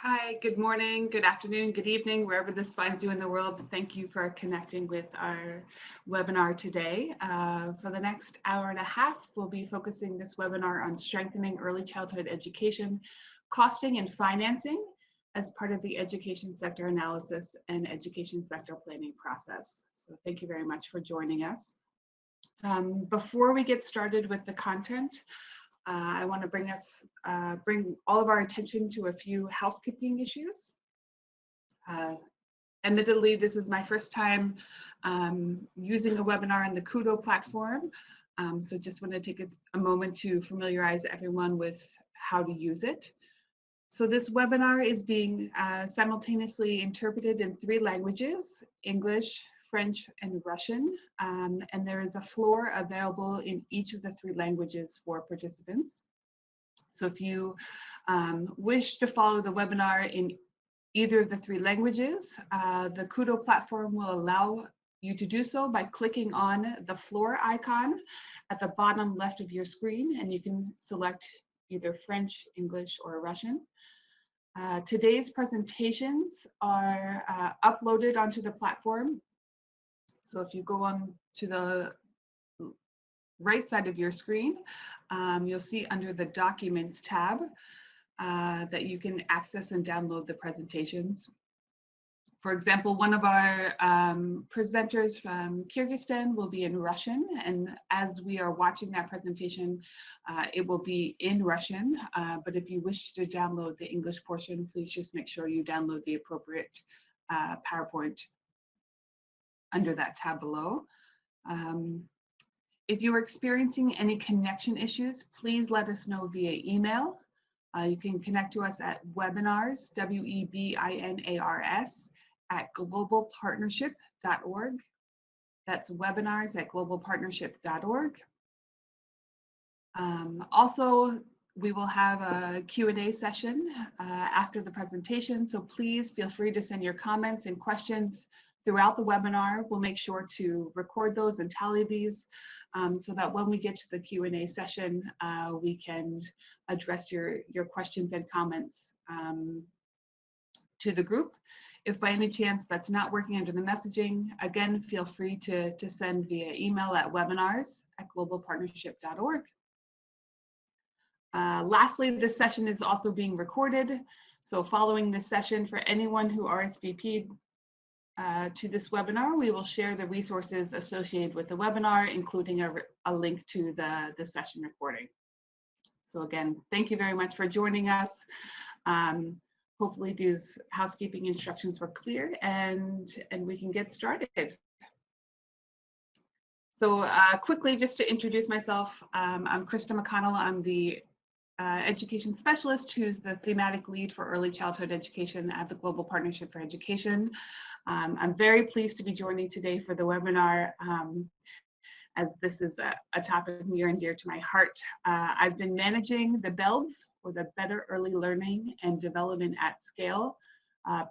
Hi, good morning, good afternoon, good evening, wherever this finds you in the world. Thank you for connecting with our webinar today. For the next hour and a half, we'll be focusing this webinar on strengthening early childhood education, costing and financing as part of the education sector analysis and education sector planning process. So thank you very much for joining us. Before we get started with the content, I want to bring all of our attention to a few housekeeping issues. Admittedly, this is my first time using a webinar on the Kudo platform, so just want to take a moment to familiarize everyone with how to use it. So this webinar is being simultaneously interpreted in 3 languages: English, French, and Russian, and there is a floor available in each of the 3 languages for participants. So if you wish to follow the webinar in either of the 3 languages, the Kudo platform will allow you to do so by clicking on the floor icon at the bottom left of your screen, and you can select either French, English, or Russian. Today's presentations are uploaded onto the platform. So if you go on to the right side of your screen, you'll see under the Documents tab that you can access and download the presentations. For example, one of our presenters from Kyrgyzstan will be in Russian, and as we are watching that presentation, it will be in Russian, but if you wish to download the English portion, please just make sure you download the appropriate PowerPoint under that tab below. If you are experiencing any connection issues, please let us know via email. You can connect to us at webinars, WEBINARS, at globalpartnership.org. That's webinars at globalpartnership.org. Also, we will have a Q&A session after the presentation, so please feel free to send your comments and questions throughout the webinar. We'll make sure to record those and tally these so that when we get to the Q&A session, we can address your questions and comments to the group. If by any chance that's not working under the messaging, again, feel free to send via email at webinars@globalpartnership.org. Lastly, this session is also being recorded. So following this session, for anyone who RSVP'd to this webinar, we will share the resources associated with the webinar, including a link to the session recording. So again, thank you very much for joining us. Hopefully these housekeeping instructions were clear, and we can get started. So quickly, just to introduce myself, I'm Krista McConnell. I'm the education specialist who's the thematic lead for early childhood education at the Global Partnership for Education. I'm very pleased to be joining today for the webinar, as this is a topic near and dear to my heart. I've been managing the BELDS, or the Better Early Learning and Development at Scale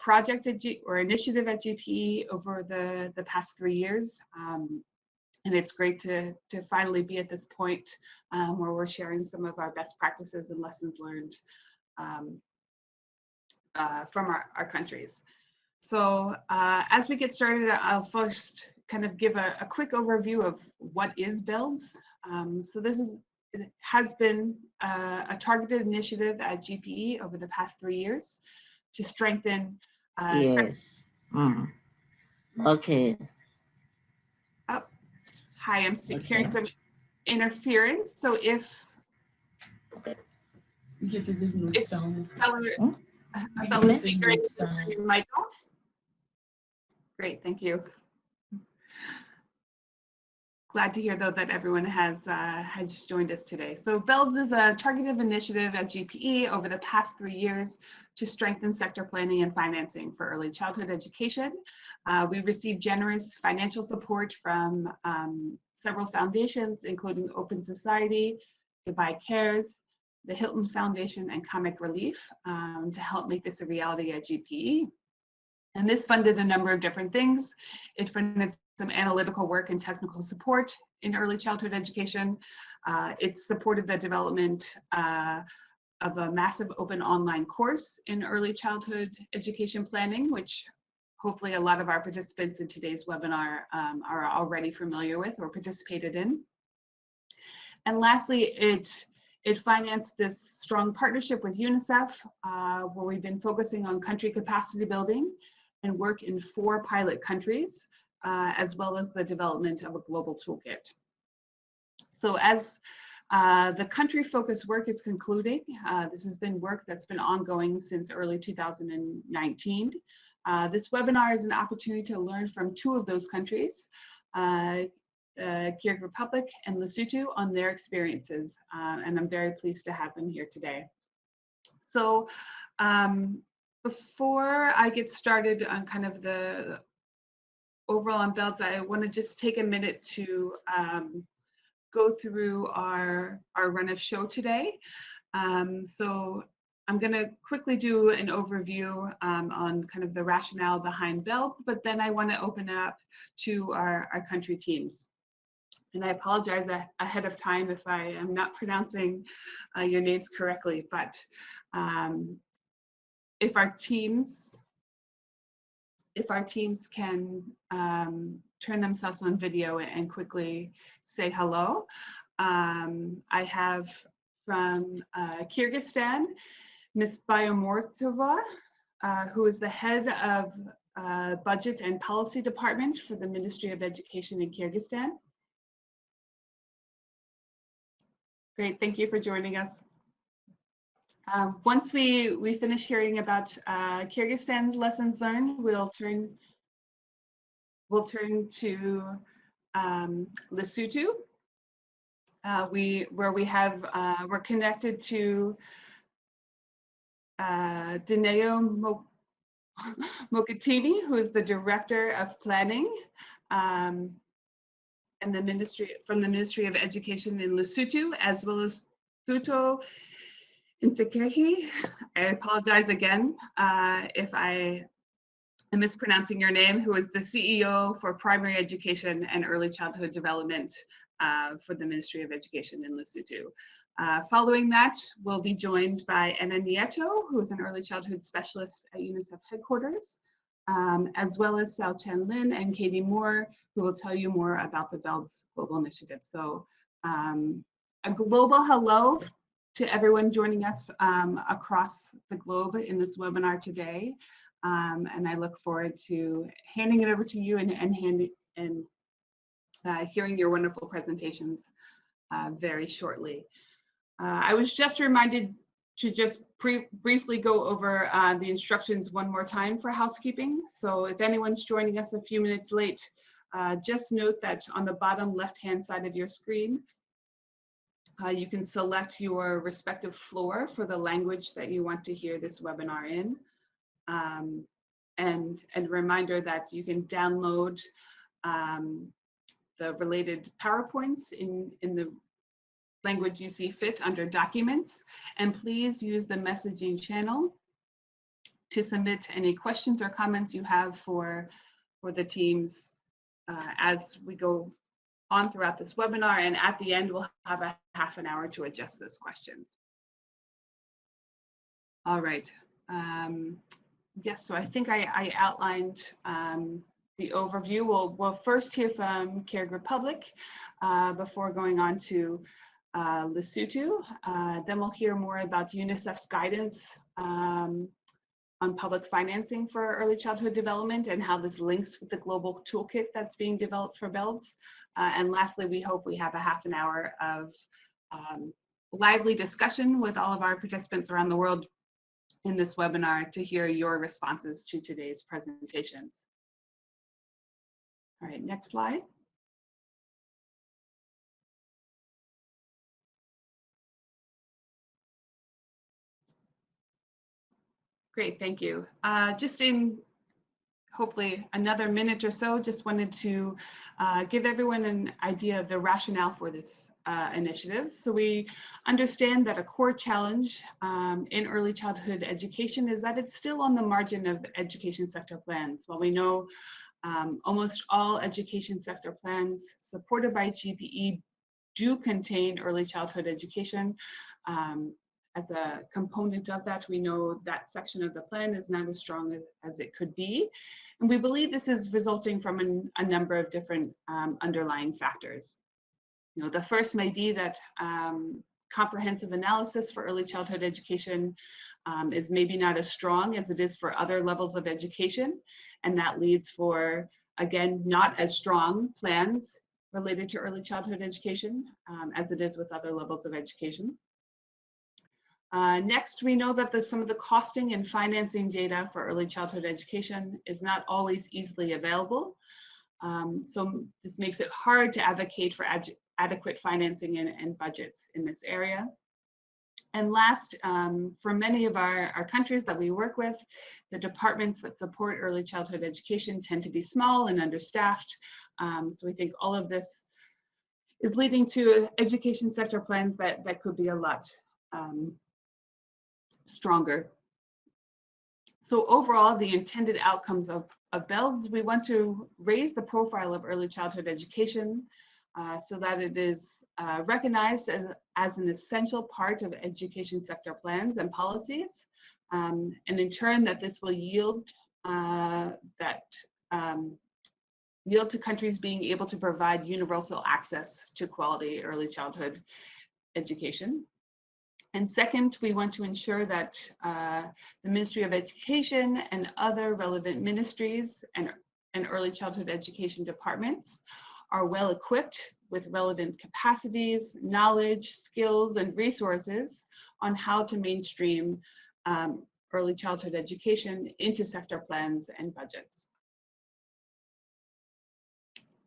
project or initiative at GPE over the past 3 years. And it's great to finally be at this point where we're sharing some of our best practices and lessons learned from our countries. So as we get started, I'll first kind of give a quick overview of what is BELDS. So it has been a targeted initiative at GPE over the past 3 years to strengthen. Yes. Okay. Oh, hi, I'm hearing some interference. So if fellow speaker, your mic off. Great, thank you. Glad to hear, though, that everyone has joined us today. So BELDS is a targeted initiative at GPE over the past 3 years to strengthen sector planning and financing for early childhood education. We received generous financial support from several foundations, including Open Society, Dubai Cares, the Hilton Foundation, and Comic Relief to help make this a reality at GPE. And this funded a number of different things. It funded some analytical work and technical support in early childhood education. It supported the development a massive open online course in early childhood education planning, which hopefully a lot of our participants in today's webinar are already familiar with or participated in. And lastly, it financed this strong partnership with UNICEF, where we've been focusing on country capacity building and work in 4 pilot countries, as well as the development of a global toolkit. So as the country focused work is concluding, this has been work that's been ongoing since early 2019. This webinar is an opportunity to learn from 2 of those countries, Kyrgyz Republic and Lesotho, on their experiences, and I'm very pleased to have them here today. So before I get started on kind of the overall on BELDS, I want to just take a minute to go through our run of show today. So I'm going to quickly do an overview on kind of the rationale behind BELDS, but then I want to open up to our country teams. And I apologize ahead of time if I am not pronouncing your names correctly, but if our teams can turn themselves on video and quickly say hello. I have from Kyrgyzstan, Ms. Bayomortova, who is the head of Budget and Policy Department for the Ministry of Education in Kyrgyzstan. Great, thank you for joining us. Once we finish hearing about Kyrgyzstan's lessons learned, we'll turn to Lesotho, we're connected to Dineo Mokatini, who is the Director of Planning and from the Ministry of Education in Lesotho, as well as Thuto Nsekeki. I apologize again if I am mispronouncing your name, who is the CEO for Primary Education and Early Childhood Development for the Ministry of Education in Lesotho. Following that, we'll be joined by Anna Nieto, who is an early childhood specialist at UNICEF headquarters, as well as Sao Chen Lin and Katie Moore, who will tell you more about the BELDS Global Initiative. So a global hello to everyone joining us across the globe in this webinar today. And I look forward to handing it over to you and hearing your wonderful presentations very shortly. I was just reminded to just briefly go over the instructions one more time for housekeeping. So if anyone's joining us a few minutes late, just note that on the bottom left-hand side of your screen, you can select your respective floor for the language that you want to hear this webinar in. And a reminder that you can download the related PowerPoints in the language you see fit under documents, and please use the messaging channel to submit any questions or comments you have for the teams as we go on throughout this webinar, and at the end we'll have a half an hour to address those questions. All right. Yes, so I think I outlined the overview. We'll first hear from Kyrgyz Republic before going on to Lesotho. Then we'll hear more about UNICEF's guidance on public financing for early childhood development and how this links with the global toolkit that's being developed for BELDS. And lastly, we hope we have a half an hour of lively discussion with all of our participants around the world in this webinar to hear your responses to today's presentations. All right, next slide. Great, thank you. Just in hopefully another minute or so, just wanted to give everyone an idea of the rationale for this initiative. So we understand that a core challenge in early childhood education is that it's still on the margin of education sector plans. While we know almost all education sector plans supported by GPE do contain early childhood education, as a component of that. We know that section of the plan is not as strong as it could be. And we believe this is resulting from a number of different underlying factors. You know, the first may be that comprehensive analysis for early childhood education is maybe not as strong as it is for other levels of education. And that leads for, again, not as strong plans related to early childhood education as it is with other levels of education. Next, we know that some of the costing and financing data for early childhood education is not always easily available. So this makes it hard to advocate for adequate financing and budgets in this area. And last, for many of our countries that we work with, the departments that support early childhood education tend to be small and understaffed. So we think all of this is leading to education sector plans that could be a lot stronger. So overall, the intended outcomes of BELDS, we want to raise the profile of early childhood education so that it is recognized as an essential part of education sector plans and policies. And in turn, that this will yield to countries being able to provide universal access to quality early childhood education. And second, we want to ensure that the Ministry of Education and other relevant ministries and early childhood education departments are well equipped with relevant capacities, knowledge, skills, and resources on how to mainstream early childhood education into sector plans and budgets.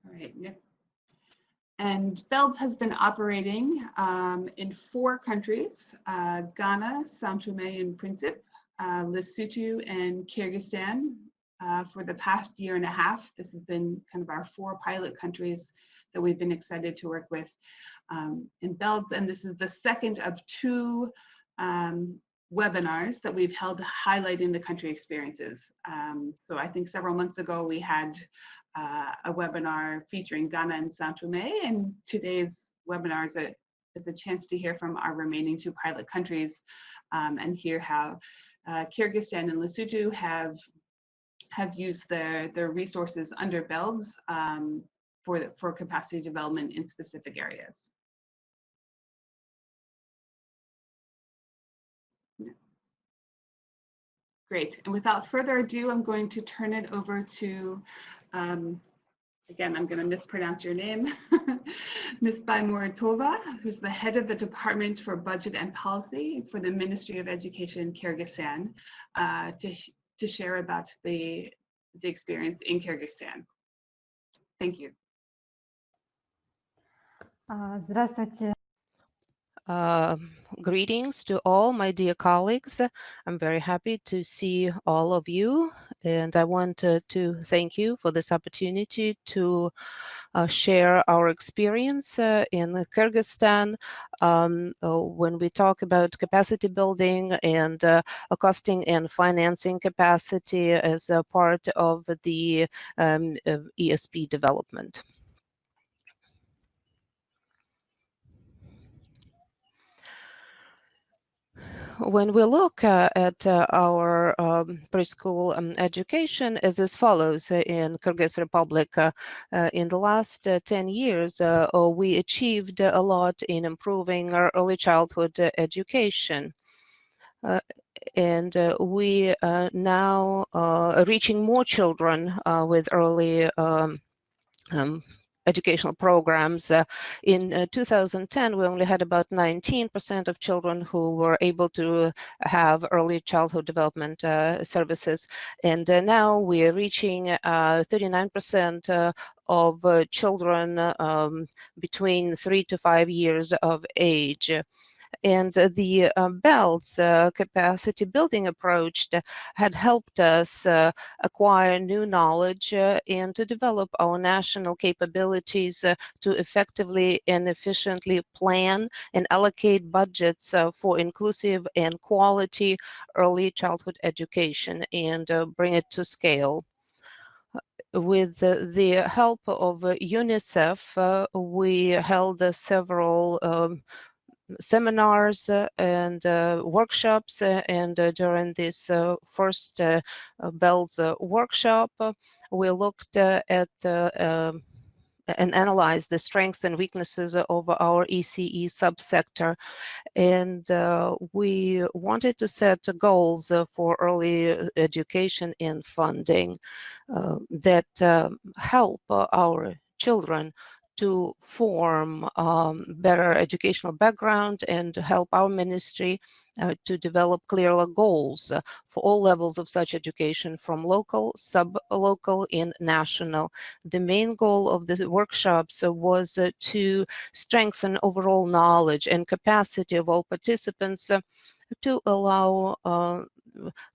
All right, Nick. And BELDS has been operating in 4 countries, Ghana, São Tomé and Príncipe, Lesotho, and Kyrgyzstan for the past year and a half. This has been kind of our 4 pilot countries that we've been excited to work with in BELDS. And this is the second of 2 webinars that we've held highlighting the country experiences. So I think several months ago we had a webinar featuring Ghana and São Tomé, and today's webinar is a chance to hear from our remaining 2 pilot countries and hear how Kyrgyzstan and Lesotho have used their resources under BELDS for capacity development in specific areas. Great, and without further ado, I'm going to turn it over to, again, I'm going to mispronounce your name, Ms. Baymuratova, who's the head of the Department for Budget and Policy for the Ministry of Education, Kyrgyzstan, to share about the experience in Kyrgyzstan. Thank you. Здравствуйте. Greetings to all my dear colleagues. I'm very happy to see all of you, and I want to thank you for this opportunity to share our experience in Kyrgyzstan when we talk about capacity building and costing and financing capacity as a part of the ESP development. When we look at our preschool education as as follows in Kyrgyz Republic, in the last 10 years, we achieved a lot in improving our early childhood education. And we are now reaching more children with early educational programs. In 2010, we only had about 19% of children who were able to have early childhood development services. And now we are reaching 39% of children between 3 to 5 years of age. And the BELDS capacity building approach had helped us acquire new knowledge and to develop our national capabilities to effectively and efficiently plan and allocate budgets for inclusive and quality early childhood education and bring it to scale. With the help of UNICEF, we held several seminars and workshops, and during this first BELDS workshop, we looked at and analyzed the strengths and weaknesses of our ECE subsector. And we wanted to set goals for early education and funding that help our children to form better educational background and help our ministry to develop clearer goals for all levels of such education, from local, sub-local, and national. The main goal of the workshops was to strengthen overall knowledge and capacity of all participants to allow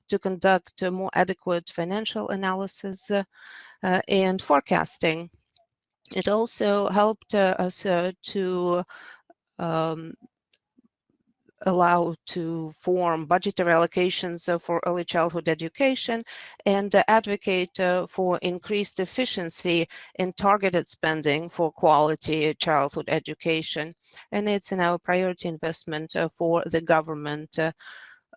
to conduct more adequate financial analysis and forecasting. It also helped us to allow to form budgetary allocations for early childhood education and advocate for increased efficiency in targeted spending for quality childhood education. And it's in our priority investment for the government.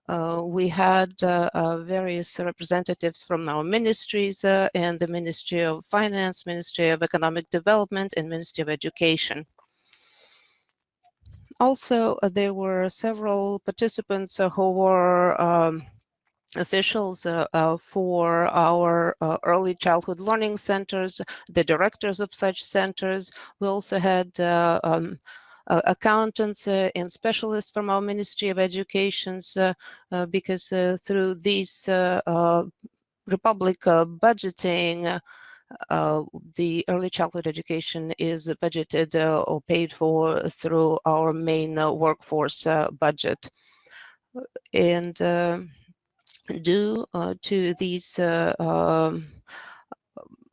We had various representatives from our ministries and the Ministry of Finance, Ministry of Economic Development, and Ministry of Education. Also, there were several participants who were officials for our early childhood learning centers, the directors of such centers. We also had accountants and specialists from our Ministry of Education, because through these Republic budgeting, the early childhood education is budgeted or paid for through our main workforce budget. And due to these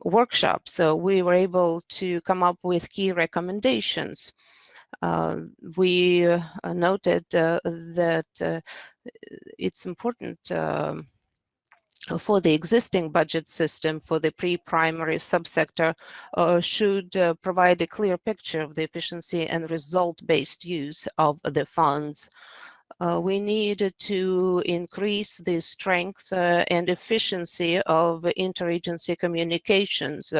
workshops, we were able to come up with key recommendations. We noted that it's important for the existing budget system for the pre-primary subsector should provide a clear picture of the efficiency and result-based use of the funds. We need to increase the strength and efficiency of interagency communications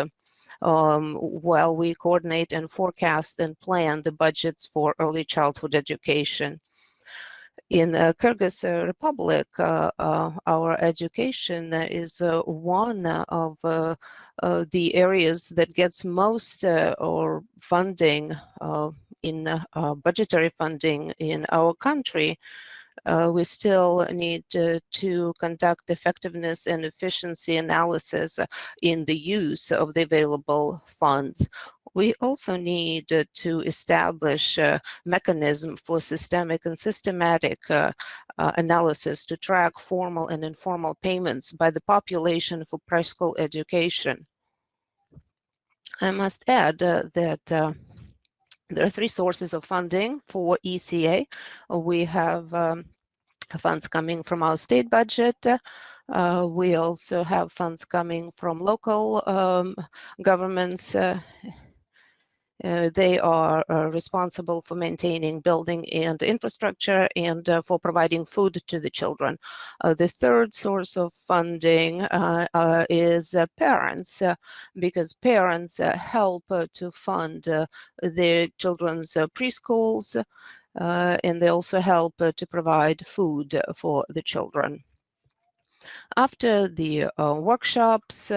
while we coordinate and forecast and plan the budgets for early childhood education. In Kyrgyz Republic, our education is one of the areas that gets most or funding in budgetary funding in our country. We still need to conduct effectiveness and efficiency analysis in the use of the available funds. We also need to establish a mechanism for systemic and systematic analysis to track formal and informal payments by the population for preschool education. I must add that there are three sources of funding for ECA. We have funds coming from our state budget. We also have funds coming from local governments. They are responsible for maintaining building and infrastructure and for providing food to the children. The third source of funding is parents, because parents help to fund their children's preschools, and they also help to provide food for the children. After the workshops,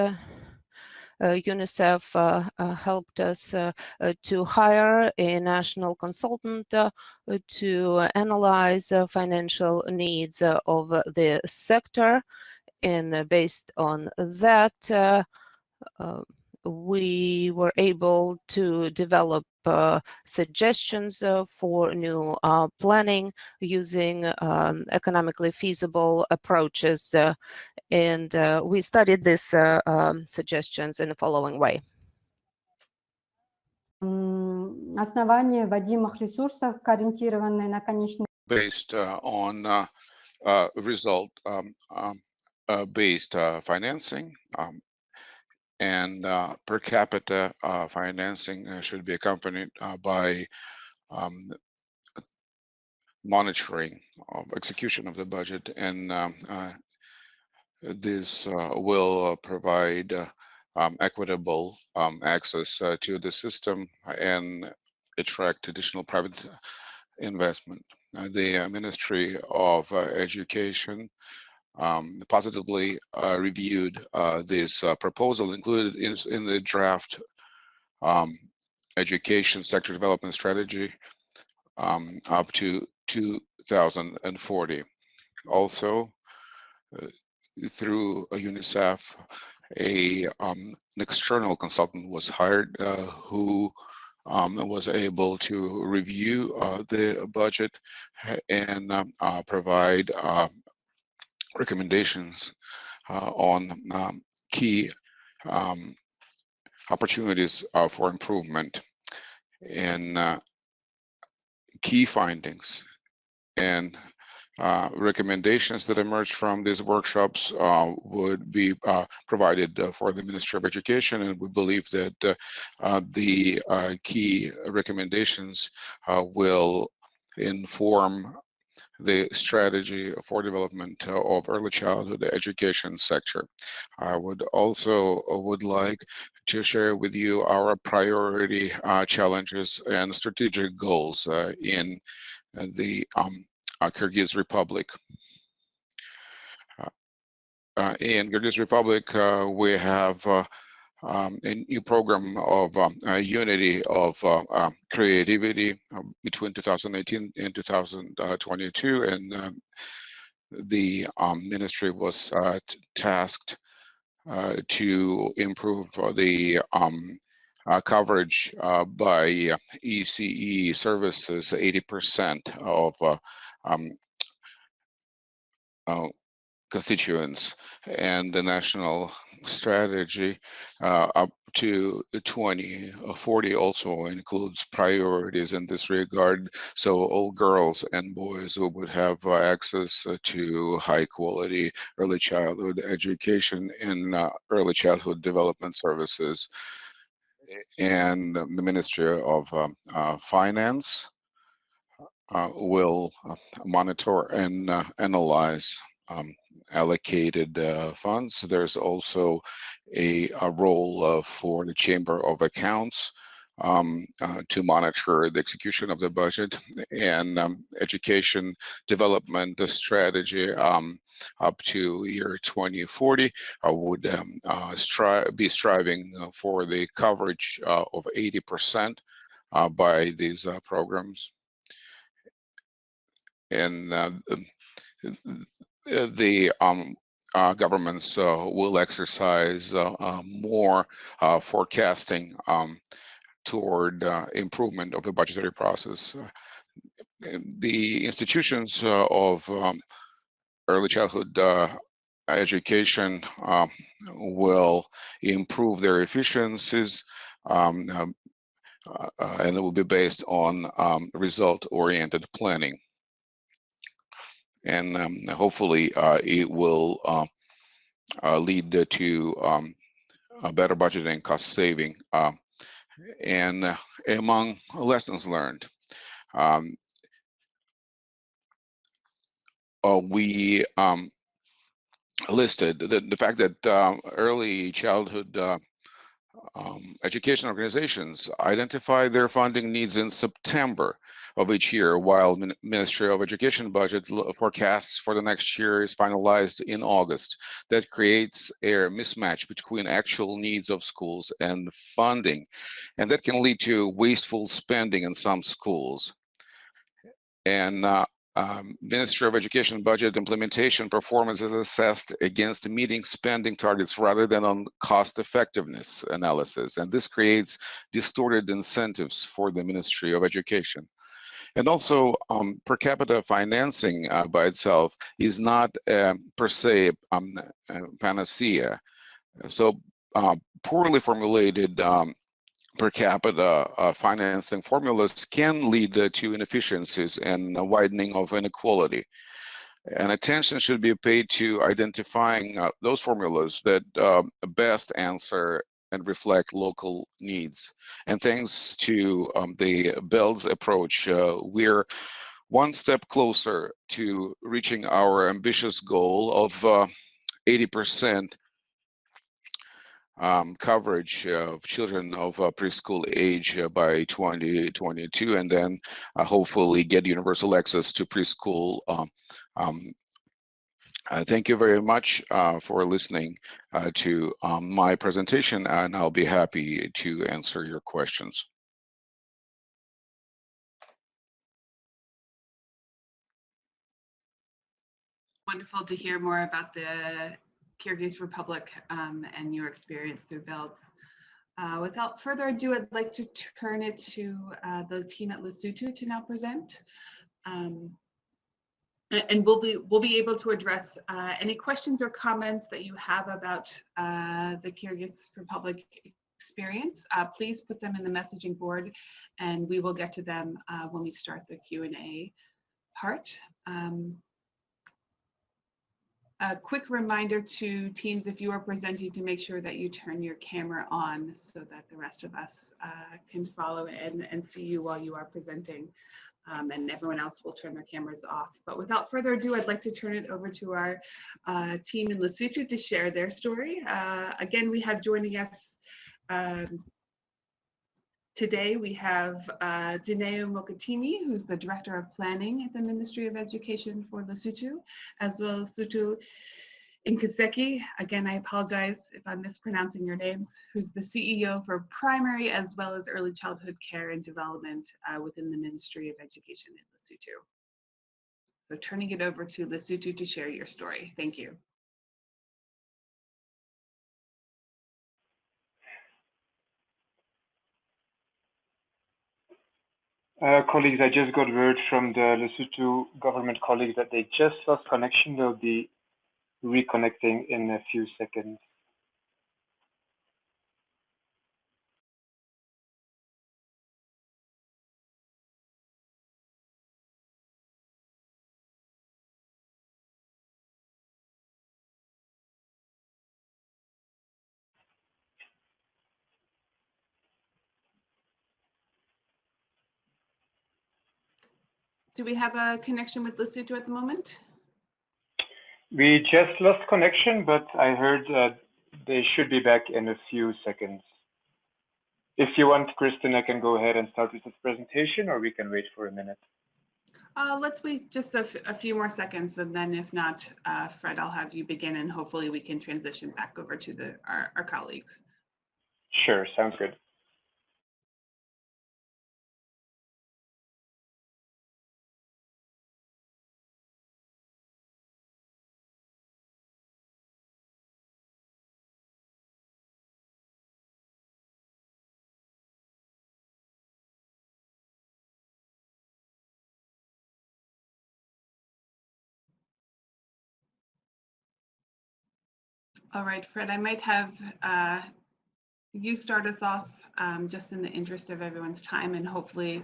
UNICEF helped us to hire a national consultant to analyze financial needs of the sector. And based on that, we were able to develop suggestions for new planning using economically feasible approaches. And we studied these suggestions in the following way. Основание вводимых ресурсов, ориентированные на конечный. Based on result-based financing, and per capita financing should be accompanied by monitoring of execution of the budget, and this will provide equitable access to the system and attract additional private investment. The Ministry of Education positively reviewed this proposal included in the draft education sector development strategy up to 2040. Also, through UNICEF, an external consultant was hired who was able to review the budget and provide recommendations on key opportunities for improvement, and key findings and recommendations that emerged from these workshops would be provided for the Ministry of Education, and we believe that the key recommendations will inform the strategy for development of early childhood education sector. I would like to share with you our priority challenges and strategic goals in the Kyrgyz Republic. In Kyrgyz Republic, we have a new program of unity of creativity between 2018 and 2022, and the ministry was tasked to improve the coverage by ECE services 80% of constituents, and the national strategy up to 2040 also includes priorities in this regard, so all girls and boys would have access to high quality early childhood education and early childhood development services. And the Ministry of Finance will monitor and analyze allocated funds. There's also a role for the Chamber of Accounts to monitor the execution of the budget, and education development strategy up to year 2040 would be striving for the coverage of 80% by these programs. And the governments will exercise more forecasting toward improvement of the budgetary process. The institutions of early childhood education will improve their efficiencies, and it will be based on result-oriented planning. And hopefully it will lead to a better budgeting, cost saving, and among lessons learned, we listed the fact that early childhood education organizations identify their funding needs in September of each year, while Ministry of Education budget forecasts for the next year is finalized in August. That creates a mismatch between actual needs of schools and funding, and that can lead to wasteful spending in some schools. And Ministry of Education budget implementation performance is assessed against meeting spending targets rather than on cost effectiveness analysis. And this creates distorted incentives for the Ministry of Education. And also per capita financing by itself is not per se panacea. So poorly formulated per capita financing formulas can lead to inefficiencies and a widening of inequality. And attention should be paid to identifying those formulas that best answer and reflect local needs. And thanks to the BELDS approach, we're one step closer to reaching our ambitious goal of 80% coverage of children of preschool age by 2022, and then hopefully get universal access to preschool. Thank you very much for listening to my presentation, and I'll be happy to answer your questions. Wonderful to hear more about the Kyrgyz Republic and your experience through BELDS. Without further ado, I'd like to turn it to the team at Lesotho to now present. And we'll be able to address any questions or comments that you have about the Kyrgyz Republic experience. Please put them in the messaging board, and we will get to them when we start the Q&A part. A quick reminder to teams, if you are presenting, to make sure that you turn your camera on so that the rest of us can follow and see you while you are presenting. And everyone else will turn their cameras off. But without further ado, I'd like to turn it over to our team in Lesotho to share their story. Again, we have joining us today, we have Dineo Mokatimi, who's the Director of Planning at the Ministry of Education for Lesotho, as well as Sutu Nkazeki, again, I apologize if I'm mispronouncing your names, who's the CEO for primary as well as early childhood care and development within the Ministry of Education in Lesotho. So turning it over to Lesotho to share your story. Thank you. Colleagues, I just got word from the Lesotho government colleagues that they just lost connection. They'll be reconnecting in a few seconds. Do we have a connection with Lesotho at the moment? We just lost connection, but I heard they should be back in a few seconds. If you want, Kristen, I can go ahead and start with this presentation, or we can wait for a minute. Let's wait just a few more seconds, and then if not, Fred, I'll have you begin, and hopefully we can transition back over to our colleagues. Sure, sounds good. All right, Fred, I might have you start us off just in the interest of everyone's time, and hopefully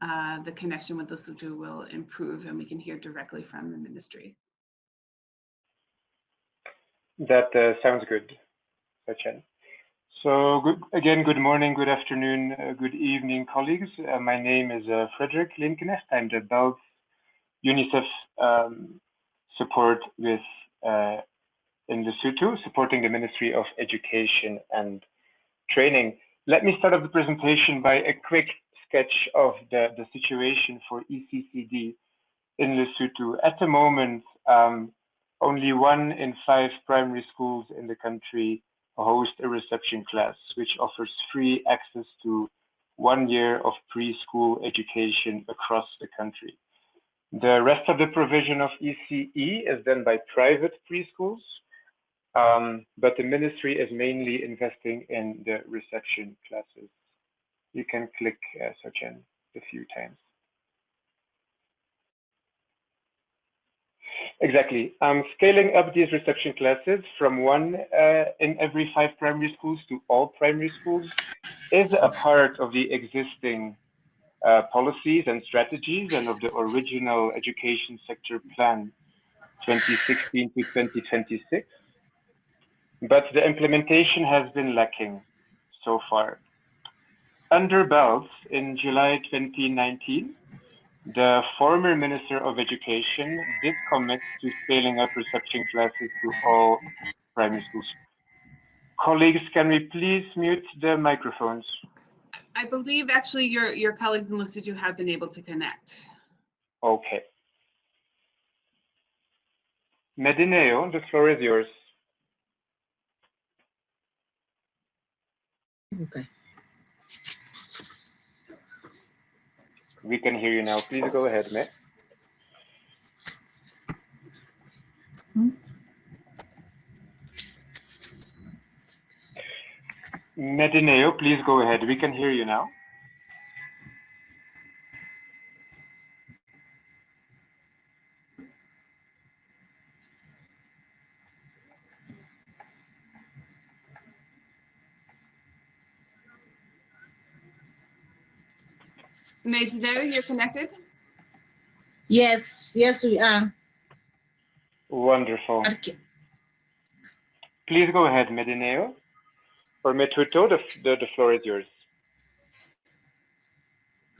the connection with Lesotho will improve and we can hear directly from the ministry. That sounds good, Sachin. So good morning, good afternoon, good evening, colleagues. My name is Frederick Linknecht. I'm the BELDS UNICEF support with in Lesotho, supporting the Ministry of Education and Training. Let me start off the presentation by a quick sketch of the situation for ECCD in Lesotho. At the moment, only 1 in 5 primary schools in the country host a reception class, which offers free access to 1 year of preschool education across the country. The rest of the provision of ECE is done by private preschools, but the ministry is mainly investing in the reception classes. You can click Sachin a few times. Exactly. Scaling up these reception classes from 1 in every 5 primary schools to all primary schools is a part of the existing policies and strategies and of the original education sector plan 2016 to 2026. But the implementation has been lacking so far. Under BELDS in July 2019, The former Minister of Education did commit to scaling up reception classes to all primary schools. Colleagues, can we please mute the microphones? I believe actually your colleagues in Lesotho have been able to connect. Okay. Medineo, the floor is yours. Okay. We can hear you now. Please go ahead, Med. Medineo, please go ahead. We can hear you now. Medineo, you're connected? Yes, yes, we are. Wonderful. Okay. Please go ahead, Medineo. Or Metuto, the floor is yours.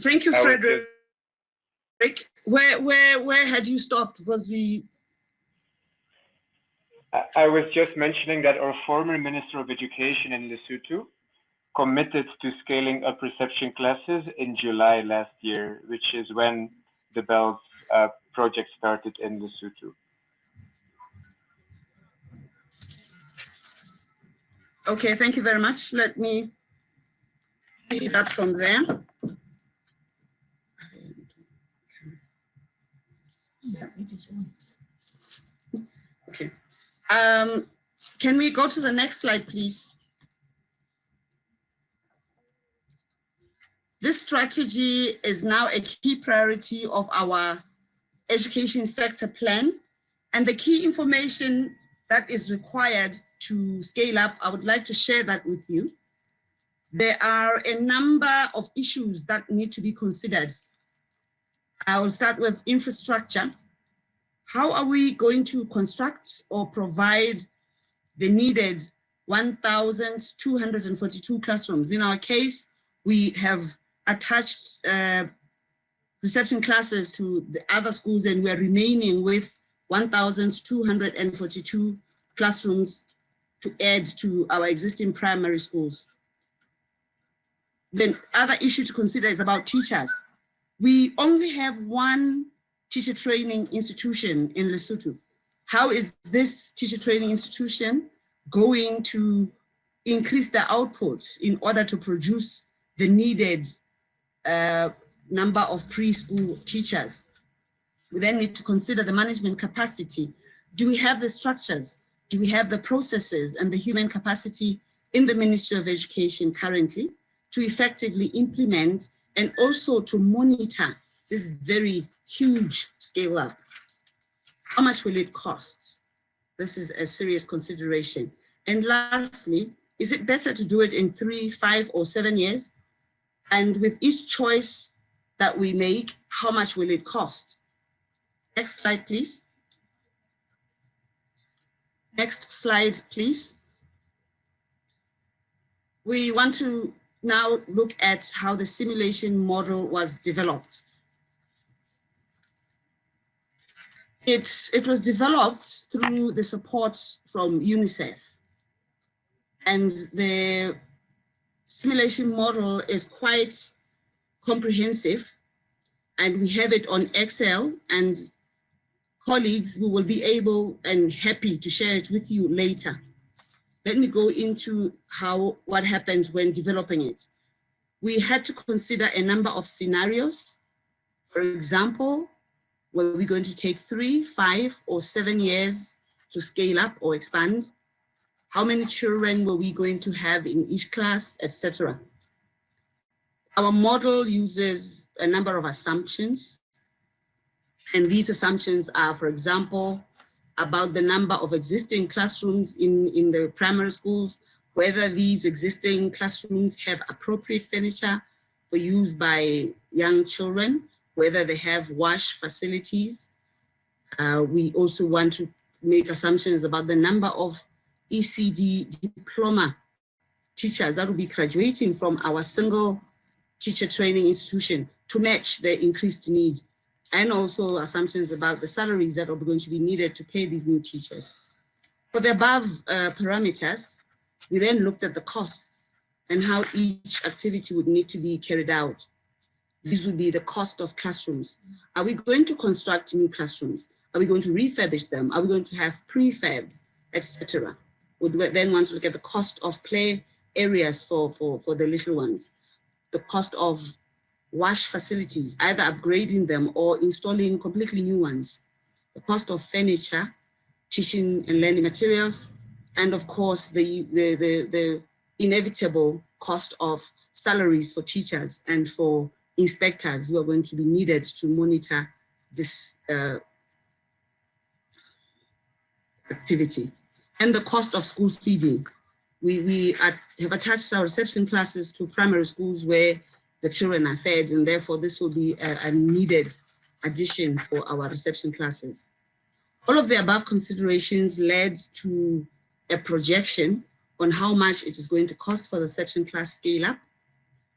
Thank you, I was Frederick. Where had you stopped? Because I was just mentioning that our former Minister of Education in Lesotho committed to scaling up reception classes in July last year, which is when the BELDS project started in Lesotho. Okay, thank you very much. Let me pick it up from there. Yeah, it is on. Okay. Can we go to the next slide, please? This strategy is now a key priority of our education sector plan, and the key information that is required to scale up, I would like to share that with you. There are a number of issues that need to be considered. I will start with infrastructure. How are we going to construct or provide the needed 1,242 classrooms? In our case, we have attached reception classes to the other schools, and we're remaining with 1,242 classrooms to add to our existing primary schools. Then other issue to consider is about teachers. We only have one teacher training institution in Lesotho. How is this teacher training institution going to increase the output in order to produce the needed number of preschool teachers? We then need to consider the management capacity. Do we have the structures? Do we have the processes and the human capacity in the Ministry of Education currently to effectively implement and also to monitor this very huge scale up? How much will it cost? This is a serious consideration. And lastly, is it better to do it in 3, 5, or 7 years? And with each choice that we make, how much will it cost? Next slide, please. Next slide, please. We want to now look at how the simulation model was developed. It was developed through the support from UNICEF. And the simulation model is quite comprehensive, and we have it on Excel, and colleagues, we will be able and happy to share it with you later. Let me go into what happened when developing it. We had to consider a number of scenarios. For example, were we going to take 3, 5, or 7 years to scale up or expand? How many children were we going to have in each class, etc.? Our model uses a number of assumptions. And these assumptions are, for example, about the number of existing classrooms in the primary schools, whether these existing classrooms have appropriate furniture for use by young children, whether they have wash facilities. We also want to make assumptions about the number of ECD diploma teachers that will be graduating from our single teacher training institution to match the increased need. and also assumptions about the salaries that are going to be needed to pay these new teachers. For the above parameters, we then looked at the costs and how each activity would need to be carried out. These would be the cost of classrooms. Are we going to construct new classrooms? Are we going to refurbish them? Are we going to have prefabs, etc.? Would then want to look at the cost of play areas for the little ones, the cost of wash facilities, either upgrading them or installing completely new ones, the cost of furniture, teaching and learning materials, and of course the inevitable cost of salaries for teachers and for inspectors who are going to be needed to monitor this activity, and the cost of school feeding. We have attached our reception classes to primary schools where the children are fed, and therefore this will be a needed addition for our reception classes. All of the above considerations led to a projection on how much it is going to cost for the reception class scale up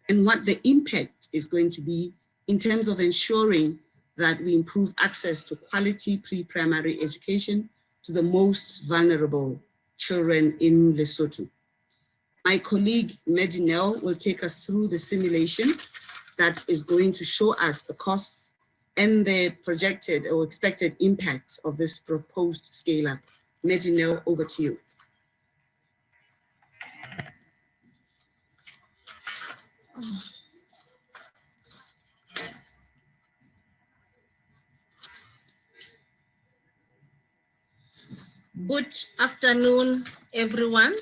and what the impact is going to be in terms of ensuring that we improve access to quality pre-primary education to the most vulnerable children in Lesotho. My colleague Medinel will take us through the simulation that is going to show us the costs and the projected or expected impact of this proposed scale-up. Medinel, over to you. Good afternoon, everyone,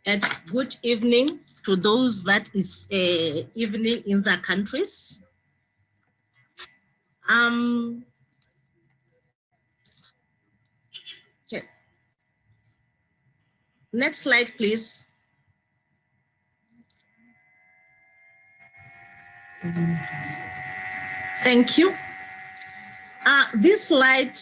and good evening to those that is evening in their countries. Okay. Next slide, please. Thank you. This slide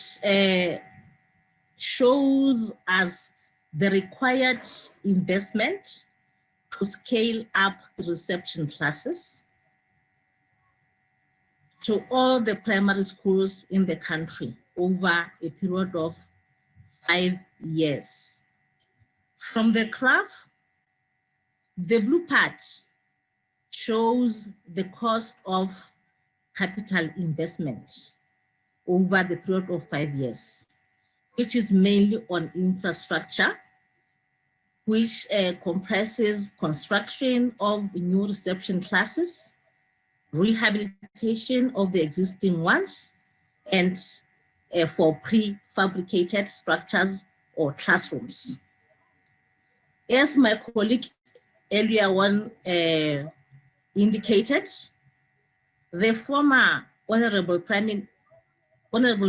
shows us the required investment to scale up the reception classes to all the primary schools in the country over a period of 5 years. From the graph, the blue part shows the cost of capital investment over the period of 5 years, which is mainly on infrastructure, which comprises construction of new reception classes, rehabilitation of the existing ones, and for prefabricated structures or classrooms. As my colleague earlier on indicated, the former Honorable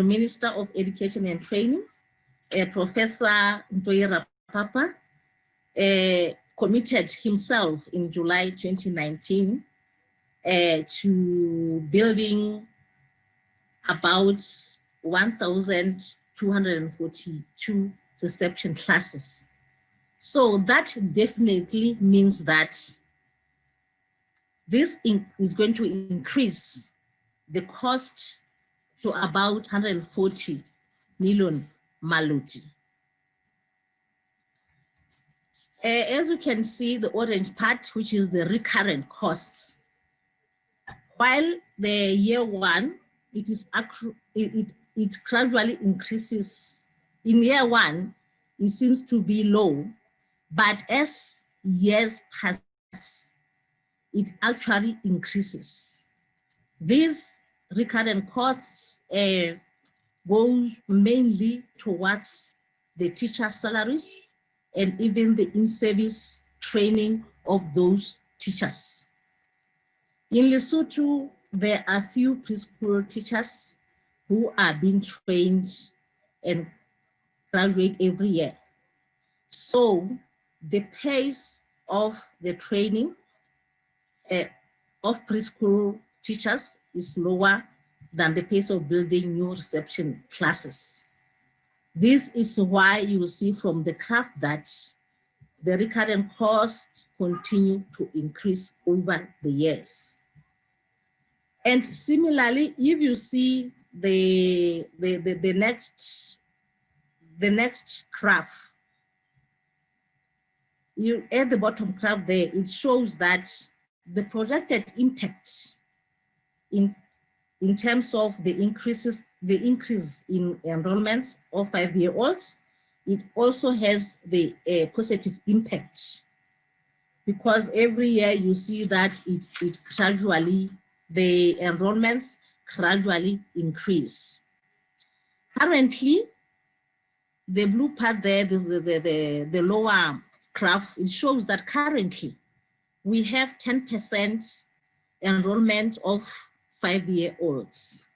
Minister of Education and Training, Professor Ntoyera Papa, committed himself in July 2019 to building about 1,242 reception classes. So that definitely means that this is going to increase the cost to about 140 million maluti. As you can see, the orange part, which is the recurrent costs, while the year one, it gradually increases. In year one, it seems to be low, but as years pass, it actually increases. These recurrent costs go mainly towards the teacher salaries and even the in-service training of those teachers. In Lesotho, there are few preschool teachers who are being trained and graduate every year. So the pace of the training of preschool teachers is lower than the pace of building new reception classes. This is why you will see from the graph that the recurrent costs continue to increase over the years. And similarly, if you see the next graph, you at the bottom graph there, it shows that the projected impact in terms of the increase in enrollments of 5-year-olds, it also has the positive impact, because every year you see that it gradually, the enrollments gradually increase. Currently, the blue part there, the lower graph, it shows that currently we have 10% enrollment of 5-year-olds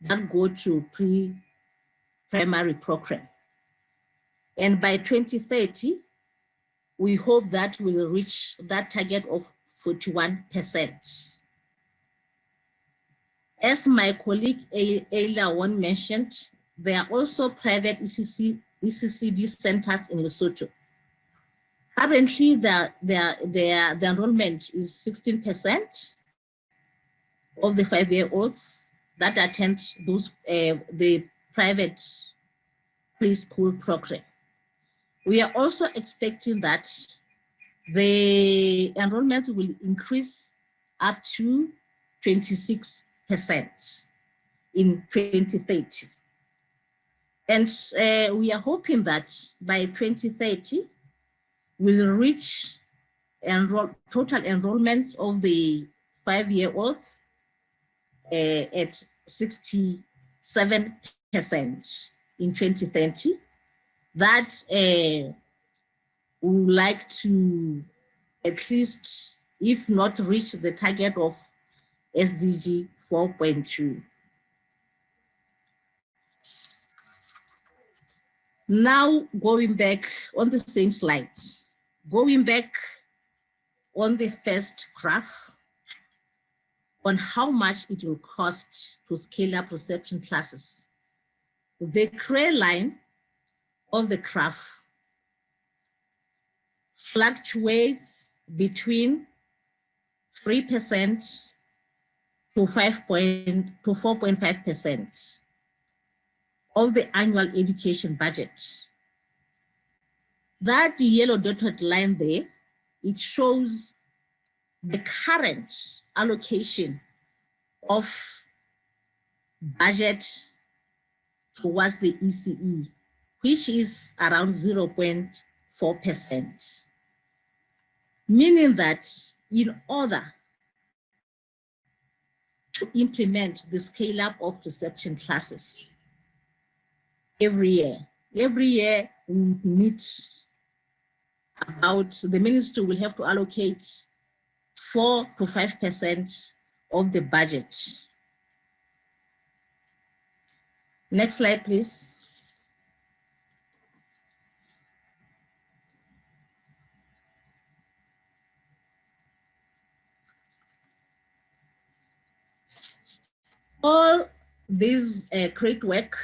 that go to pre-primary program. And by 2030, we hope that we'll reach that target of 41%. As my colleague Ayla mentioned, there are also private ECD centers in Lesotho. Currently, the enrollment is 16% of the 5-year-olds that attend those the private preschool program. We are also expecting that the enrollment will increase up to 26% in 2030. And we are hoping that by 2030, we'll reach total enrollment of the 5-year-olds at 67% in 2030. That we would like to at least, if not reach the target of SDG 4.2. Now going back on the same slide, going back on the first graph on how much it will cost to scale up reception classes. The gray line on the graph fluctuates between 3% to 4.5% of the annual education budget. That yellow dotted line there, it shows the current allocation of budget towards the ECE, which is around 0.4%. Meaning that in order to implement the scale up of reception classes every year we need about, the ministry will have to allocate 4 to 5% of the budget. Next slide, please. All this great work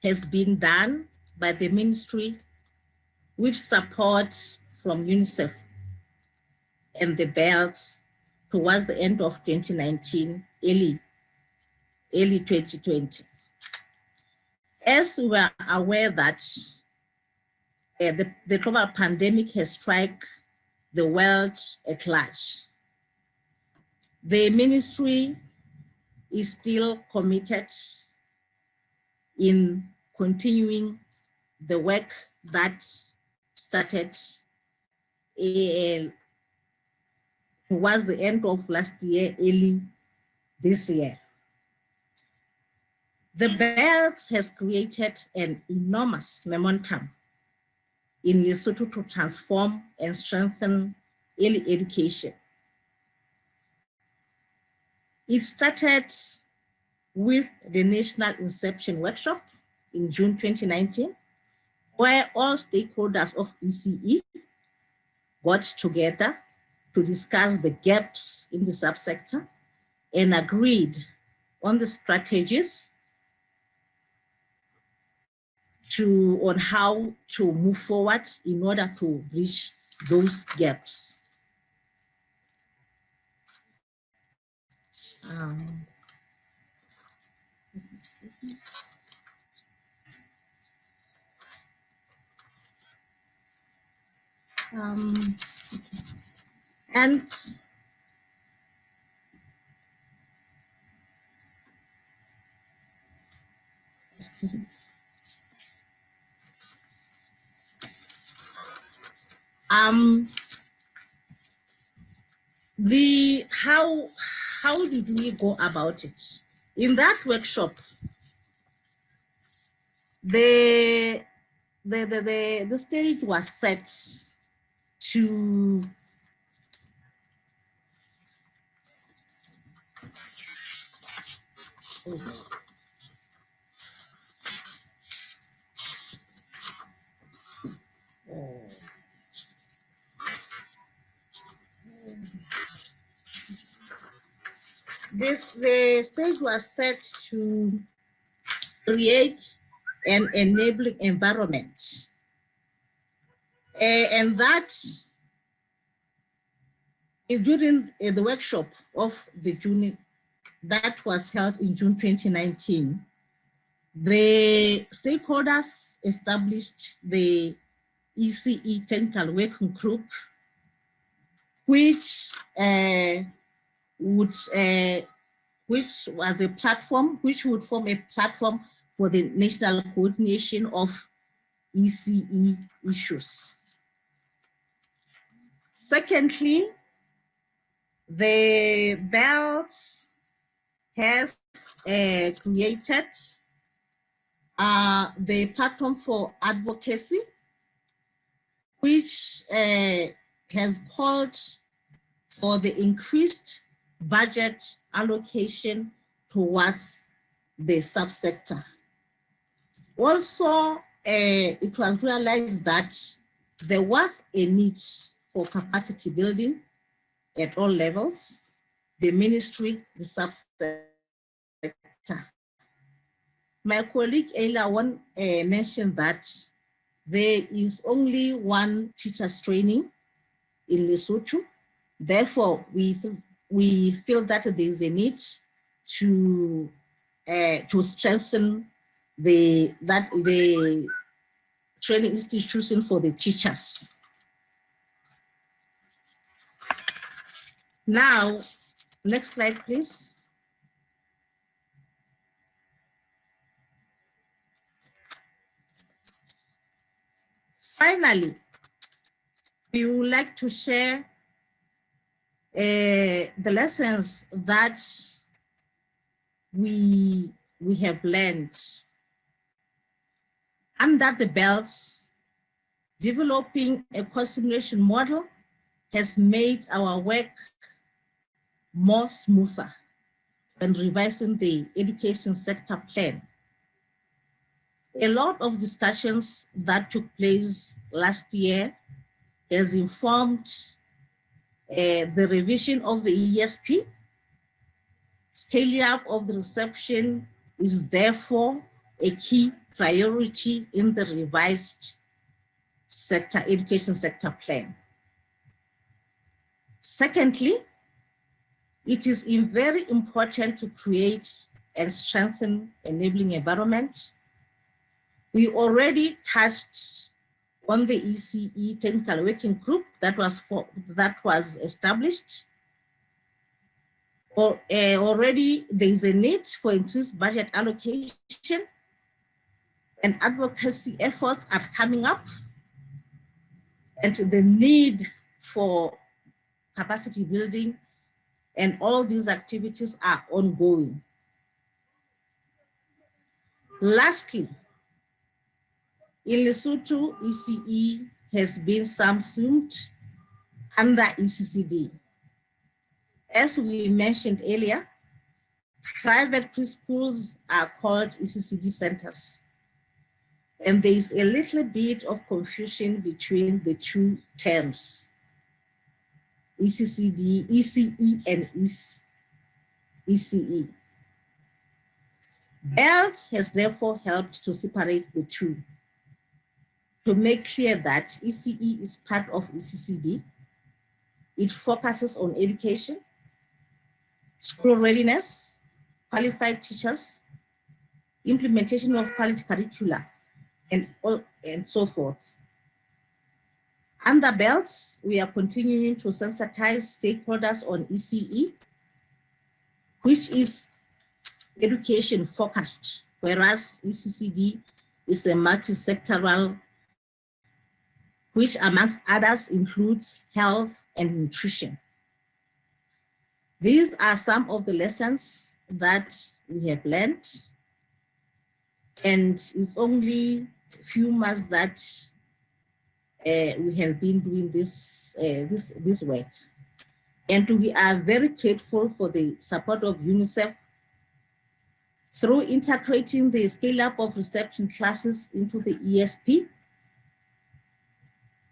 has been done by the ministry with support from UNICEF and the BELDS towards the end of 2019, early 2020. As we are aware that the global pandemic has struck the world at large, the ministry is still committed in continuing the work that started towards the end of last year, early this year. The BELDS has created an enormous momentum in Lesotho to transform and strengthen early education. It started with the National Inception Workshop in June 2019, where all stakeholders of ECE got together to discuss the gaps in the subsector and agreed on the strategies on how to move forward in order to bridge those gaps. Let me see. And excuse me. How did we go about it? In that workshop, the stage was set to the stage was set to create an enabling environment, and that is during the workshop of the June that was held in June 2019. The stakeholders established the ECE technical working group, which was a platform, which would form a platform for the national coordination of ECE issues. Secondly, the BELDS has created the platform for advocacy, which has called for the increased budget allocation towards the subsector. Also, it was realized that there was a need for capacity building at all levels, the ministry, the subsector. My colleague Ella mentioned that there is only one teacher's training in Lesotho. Therefore, we feel that there is a need to strengthen the training institution for the teachers. Now, next slide, please. Finally, we would like to share the lessons that we have learned under the BELDS. Developing a cost simulation model has made our work more smoother when revising the education sector plan. A lot of discussions that took place last year has informed the revision of the ESP. Scaling up of the reception is therefore a key priority in the revised education sector plan. Secondly, it is very important to create and strengthen enabling environment. We already touched on the ECE technical working group that was established. Already there is a need for increased budget allocation, and advocacy efforts are coming up, and the need for capacity building and all these activities are ongoing. Lastly, in Lesotho, ECE has been subsumed under Eccd. As we mentioned earlier, private preschools are called Eccd centers. And there is a little bit of confusion between the two terms, Eccd, ECE, and ECE. BELDS has therefore helped to separate the two, to make clear that ECE is part of Eccd. It focuses on education, school readiness, qualified teachers, implementation of quality curricula, and so forth. Under BELDS, we are continuing to sensitize stakeholders on ECE, which is education focused, whereas Eccd is a multi-sectoral, which amongst others includes health and nutrition. These are some of the lessons that we have learned, and it's only a few months that we have been doing this work. And we are very grateful for the support of UNICEF through integrating the scale-up of reception classes into the ESP.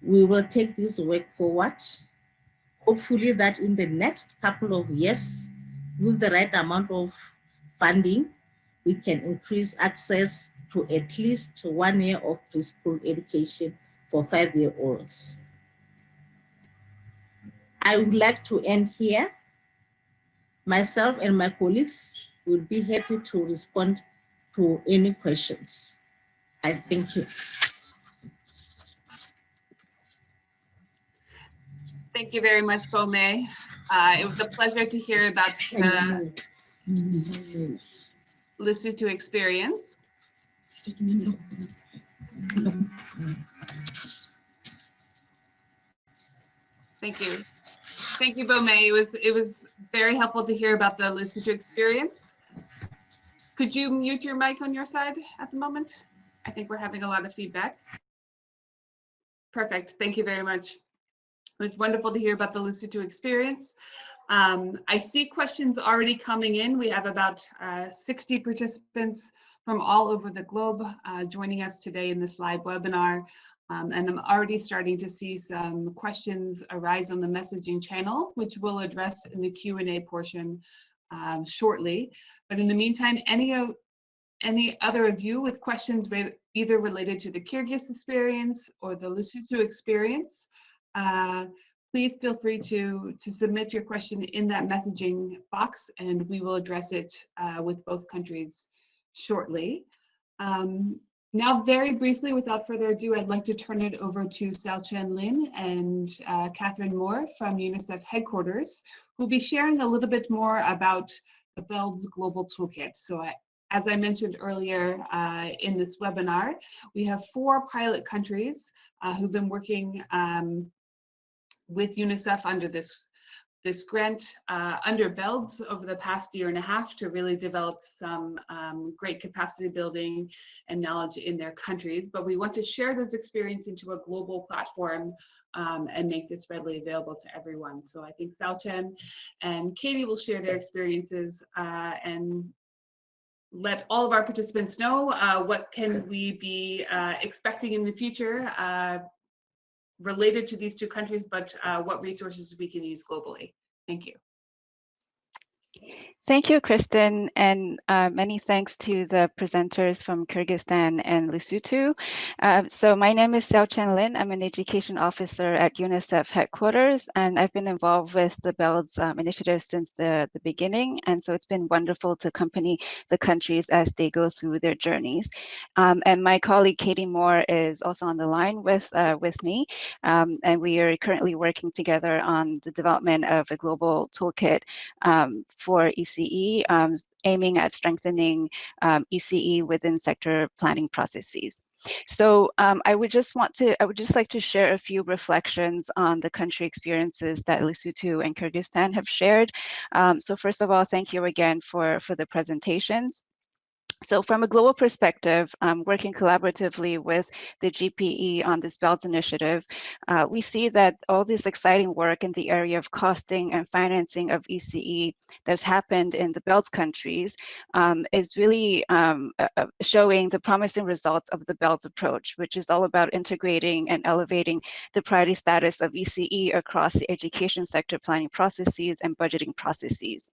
We will take this work forward. Hopefully that in the next couple of years, with the right amount of funding, we can increase access to at least 1 year of preschool education for 5-year-olds. I would like to end here. Myself and my colleagues will be happy to respond to any questions. I thank you. Thank you very much, Bome. It was a pleasure to hear about the Lesotho experience. Thank you. Thank you, Bome. It was very helpful to hear about the Lesotho experience. Could you mute your mic on your side at the moment? I think we're having a lot of feedback. Perfect. Thank you very much. It was wonderful to hear about the Lesotho experience. I see questions already coming in. We have about 60 participants from all over the globe joining us today in this live webinar. And I'm already starting to see some questions arise on the messaging channel, which we'll address in the Q&A portion shortly. But in the meantime, any other of you with questions either related to the Kyrgyz experience or the Lesotho experience, please feel free to submit your question in that messaging box, and we will address it with both countries shortly. Now, very briefly, without further ado, I'd like to turn it over to Salchen Lin and Catherine Moore from UNICEF headquarters, who'll be sharing a little bit more about the BELDS Global Toolkit. So as I mentioned earlier in this webinar, we have 4 pilot countries who've been working with UNICEF under this grant under BELDS over the past 1.5 years to really develop some great capacity building and knowledge in their countries. But we want to share this experience into a global platform and make this readily available to everyone. So I think Salchen and Katie will share their experiences and let all of our participants know what can we be expecting in the future related to these 2 countries, but what resources we can use globally. Thank you. Thank you, Kristen, and many thanks to the presenters from Kyrgyzstan and Lesotho. So my name is Salchen Lin. I'm an education officer at UNICEF headquarters, and I've been involved with the BELDS initiative since the beginning. And so it's been wonderful to accompany the countries as they go through their journeys. And my colleague Katie Moore is also on the line with me, and we are currently working together on the development of a global toolkit for ECE, aiming at strengthening ECE within sector planning processes. So I would just like to share a few reflections on the country experiences that Lesotho and Kyrgyzstan have shared. So first of all, thank you again for the presentations. So from a global perspective, working collaboratively with the GPE on this BELDS initiative, we see that all this exciting work in the area of costing and financing of ECE that's happened in the BELDS countries is really showing the promising results of the BELDS approach, which is all about integrating and elevating the priority status of ECE across the education sector planning processes and budgeting processes.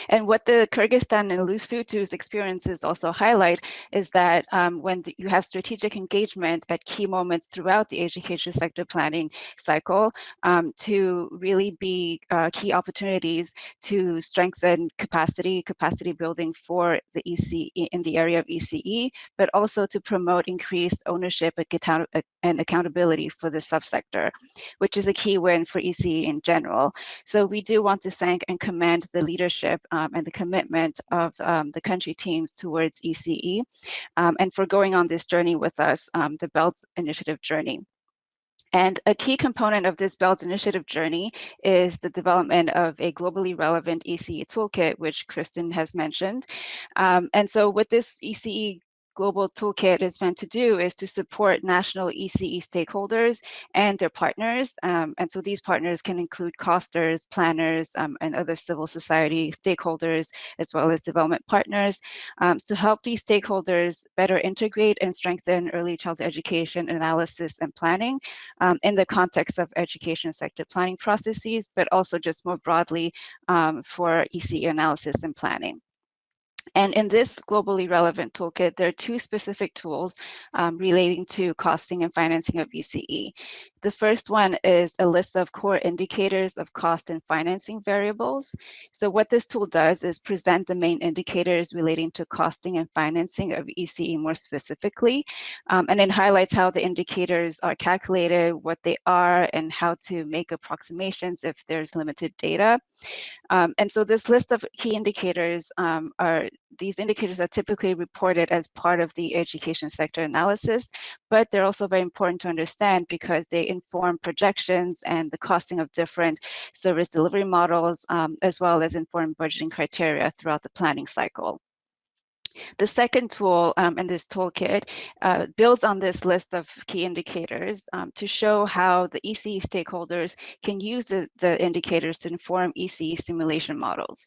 And what the Kyrgyzstan and Lesotho's experiences also highlight is that when you have strategic engagement at key moments throughout the education sector planning cycle, to really be key opportunities to strengthen capacity building for the ECE in the area of ECE, but also to promote increased ownership and accountability for the subsector, which is a key win for ECE in general. So we do want to thank and commend the leadership and the commitment of the country teams towards ECE and for going on this journey with us, the BELDS initiative journey. And a key component of this BELDS initiative journey is the development of a globally relevant ECE toolkit, which Kristen has mentioned. And so what this ECE Global Toolkit is meant to do is to support national ECE stakeholders and their partners. And so these partners can include costers, planners, and other civil society stakeholders, as well as development partners, to help these stakeholders better integrate and strengthen early childhood education analysis and planning in the context of education sector planning processes, but also just more broadly for ECE analysis and planning. And in this globally relevant toolkit, there are two specific tools relating to costing and financing of ECE. The first one is a list of core indicators of cost and financing variables. So what this tool does is present the main indicators relating to costing and financing of ECE more specifically, and it highlights how the indicators are calculated, what they are, and how to make approximations if there's limited data. And so this list of key indicators these indicators are typically reported as part of the education sector analysis, but they're also very important to understand because they inform projections and the costing of different service delivery models, as well as inform budgeting criteria throughout the planning cycle. The second tool in this toolkit builds on this list of key indicators to show how the ECE stakeholders can use the indicators to inform ECE simulation models.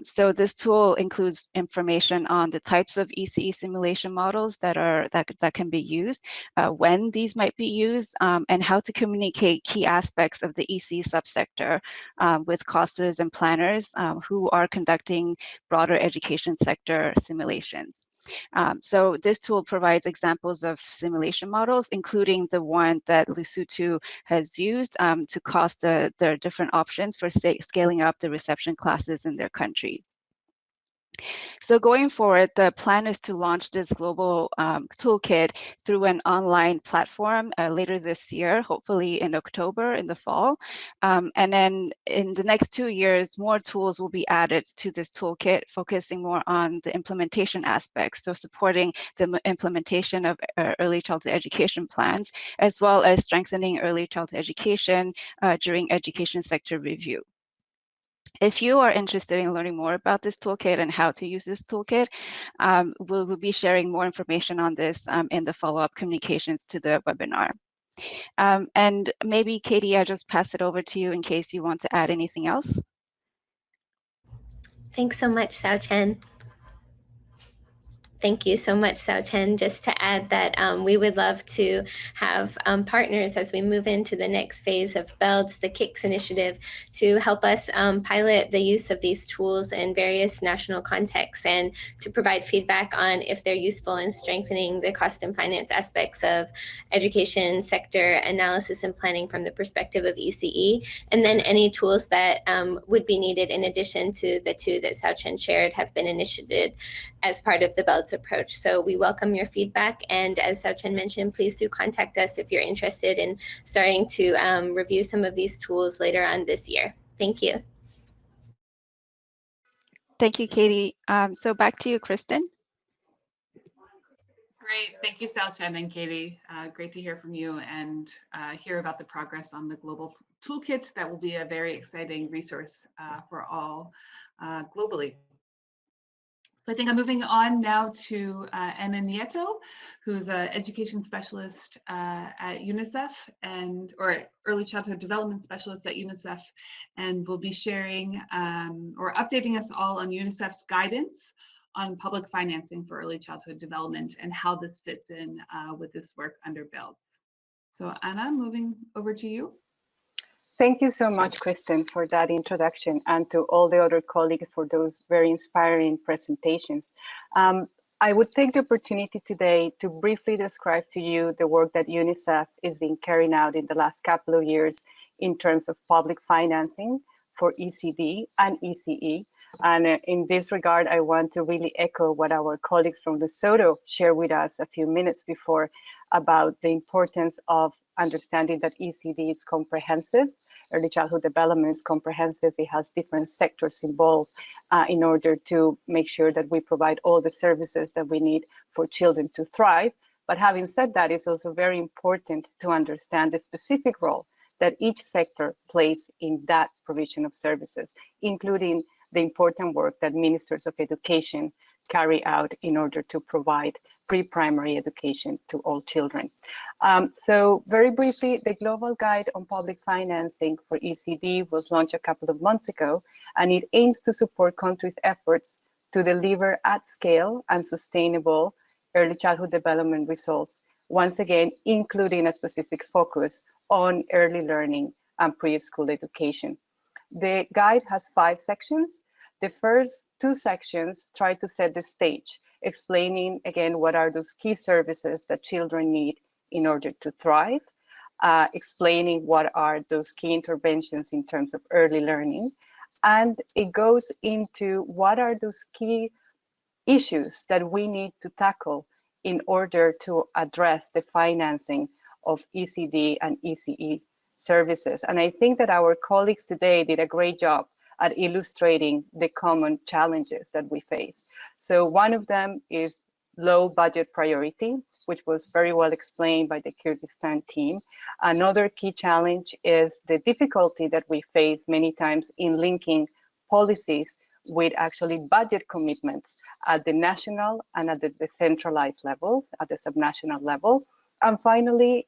So this tool includes information on the types of ECE simulation models that can be used, when these might be used, and how to communicate key aspects of the ECE subsector with costers and planners who are conducting broader education sector simulations. So this tool provides examples of simulation models, including the one that Lesotho has used to cost their different options for scaling up the reception classes in their countries. So going forward, the plan is to launch this global toolkit through an online platform later this year, hopefully in October, in the fall. And then in the next 2 years, more tools will be added to this toolkit, focusing more on the implementation aspects, so supporting the implementation of early childhood education plans, as well as strengthening early childhood education during education sector review. If you are interested in learning more about this toolkit and how to use this toolkit, we'll be sharing more information on this in the follow-up communications to the webinar. And maybe, Katie, I'll just pass it over to you in case you want to add anything else. Thanks so much, Sao Chen. Thank you so much, Sao Chen. Just to add that we would love to have partners as we move into the next phase of BELDS, the KICS initiative, to help us pilot the use of these tools in various national contexts and to provide feedback on if they're useful in strengthening the cost and finance aspects of education sector analysis and planning from the perspective of ECE, and then any tools that would be needed in addition to the two that Sao Chen shared have been initiated as part of the BELDS approach. So we welcome your feedback. And as Sao Chen mentioned, please do contact us if you're interested in starting to review some of these tools later on this year. Thank you. Thank you, Katie. So back to you, Kristen. Great. Thank you, Sao Chen and Katie. Great to hear from you and hear about the progress on the global toolkit. That will be a very exciting resource for all globally. So I think I'm moving on now to Ana Nieto, who's an education specialist at UNICEF or early childhood development specialist at UNICEF, and will be sharing or updating us all on UNICEF's guidance on public financing for early childhood development and how this fits in with this work under BELDS. So Ana, moving over to you. Thank you so much, Kristen, for that introduction, and to all the other colleagues for those very inspiring presentations. I would take the opportunity today to briefly describe to you the work that UNICEF is being carrying out in the last couple of years in terms of public financing for ECD and ECE. And in this regard, I want to really echo what our colleagues from Lesotho shared with us a few minutes before about the importance of understanding that ECD is comprehensive. Early childhood development is comprehensive. It has different sectors involved in order to make sure that we provide all the services that we need for children to thrive. But having said that, it's also very important to understand the specific role that each sector plays in that provision of services, including the important work that ministers of education carry out in order to provide pre-primary education to all children. So very briefly, the Global Guide on Public Financing for ECD was launched a couple of months ago, and it aims to support countries' efforts to deliver at scale and sustainable early childhood development results, once again, including a specific focus on early learning and preschool education. The guide has 5 sections. The first 2 sections try to set the stage, explaining again what are those key services that children need in order to thrive, explaining what are those key interventions in terms of early learning, and it goes into what are those key issues that we need to tackle in order to address the financing of ECD and ECE services. And I think that our colleagues today did a great job at illustrating the common challenges that we face. So one of them is low budget priority, which was very well explained by the Kyrgyzstan team. Another key challenge is the difficulty that we face many times in linking policies with actually budget commitments at the national and at the decentralized levels, at the subnational level. And finally,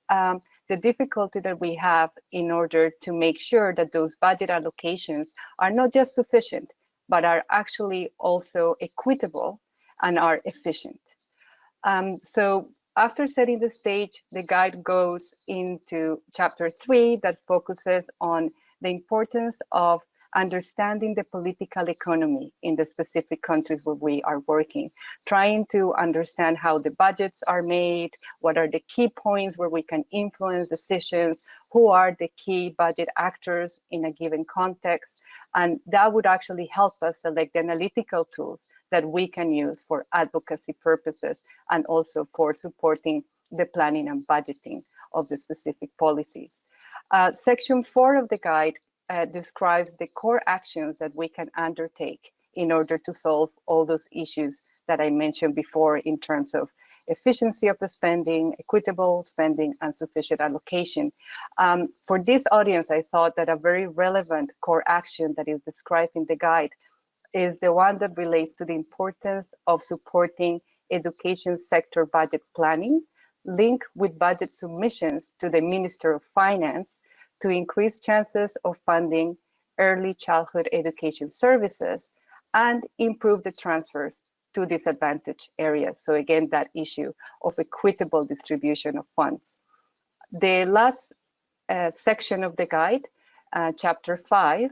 the difficulty that we have in order to make sure that those budget allocations are not just sufficient, but are actually also equitable and are efficient. So after setting the stage, the guide goes into chapter 3 that focuses on the importance of understanding the political economy in the specific countries where we are working, trying to understand how the budgets are made, what are the key points where we can influence decisions, who are the key budget actors in a given context. And that would actually help us select the analytical tools that we can use for advocacy purposes and also for supporting the planning and budgeting of the specific policies. Section 4 of the guide describes the core actions that we can undertake in order to solve all those issues that I mentioned before in terms of efficiency of the spending, equitable spending, and sufficient allocation. For this audience, I thought that a very relevant core action that is described in the guide is the one that relates to the importance of supporting education sector budget planning, linked with budget submissions to the Minister of Finance to increase chances of funding early childhood education services and improve the transfers to disadvantaged areas. So again, that issue of equitable distribution of funds. The last section of the guide, chapter 5,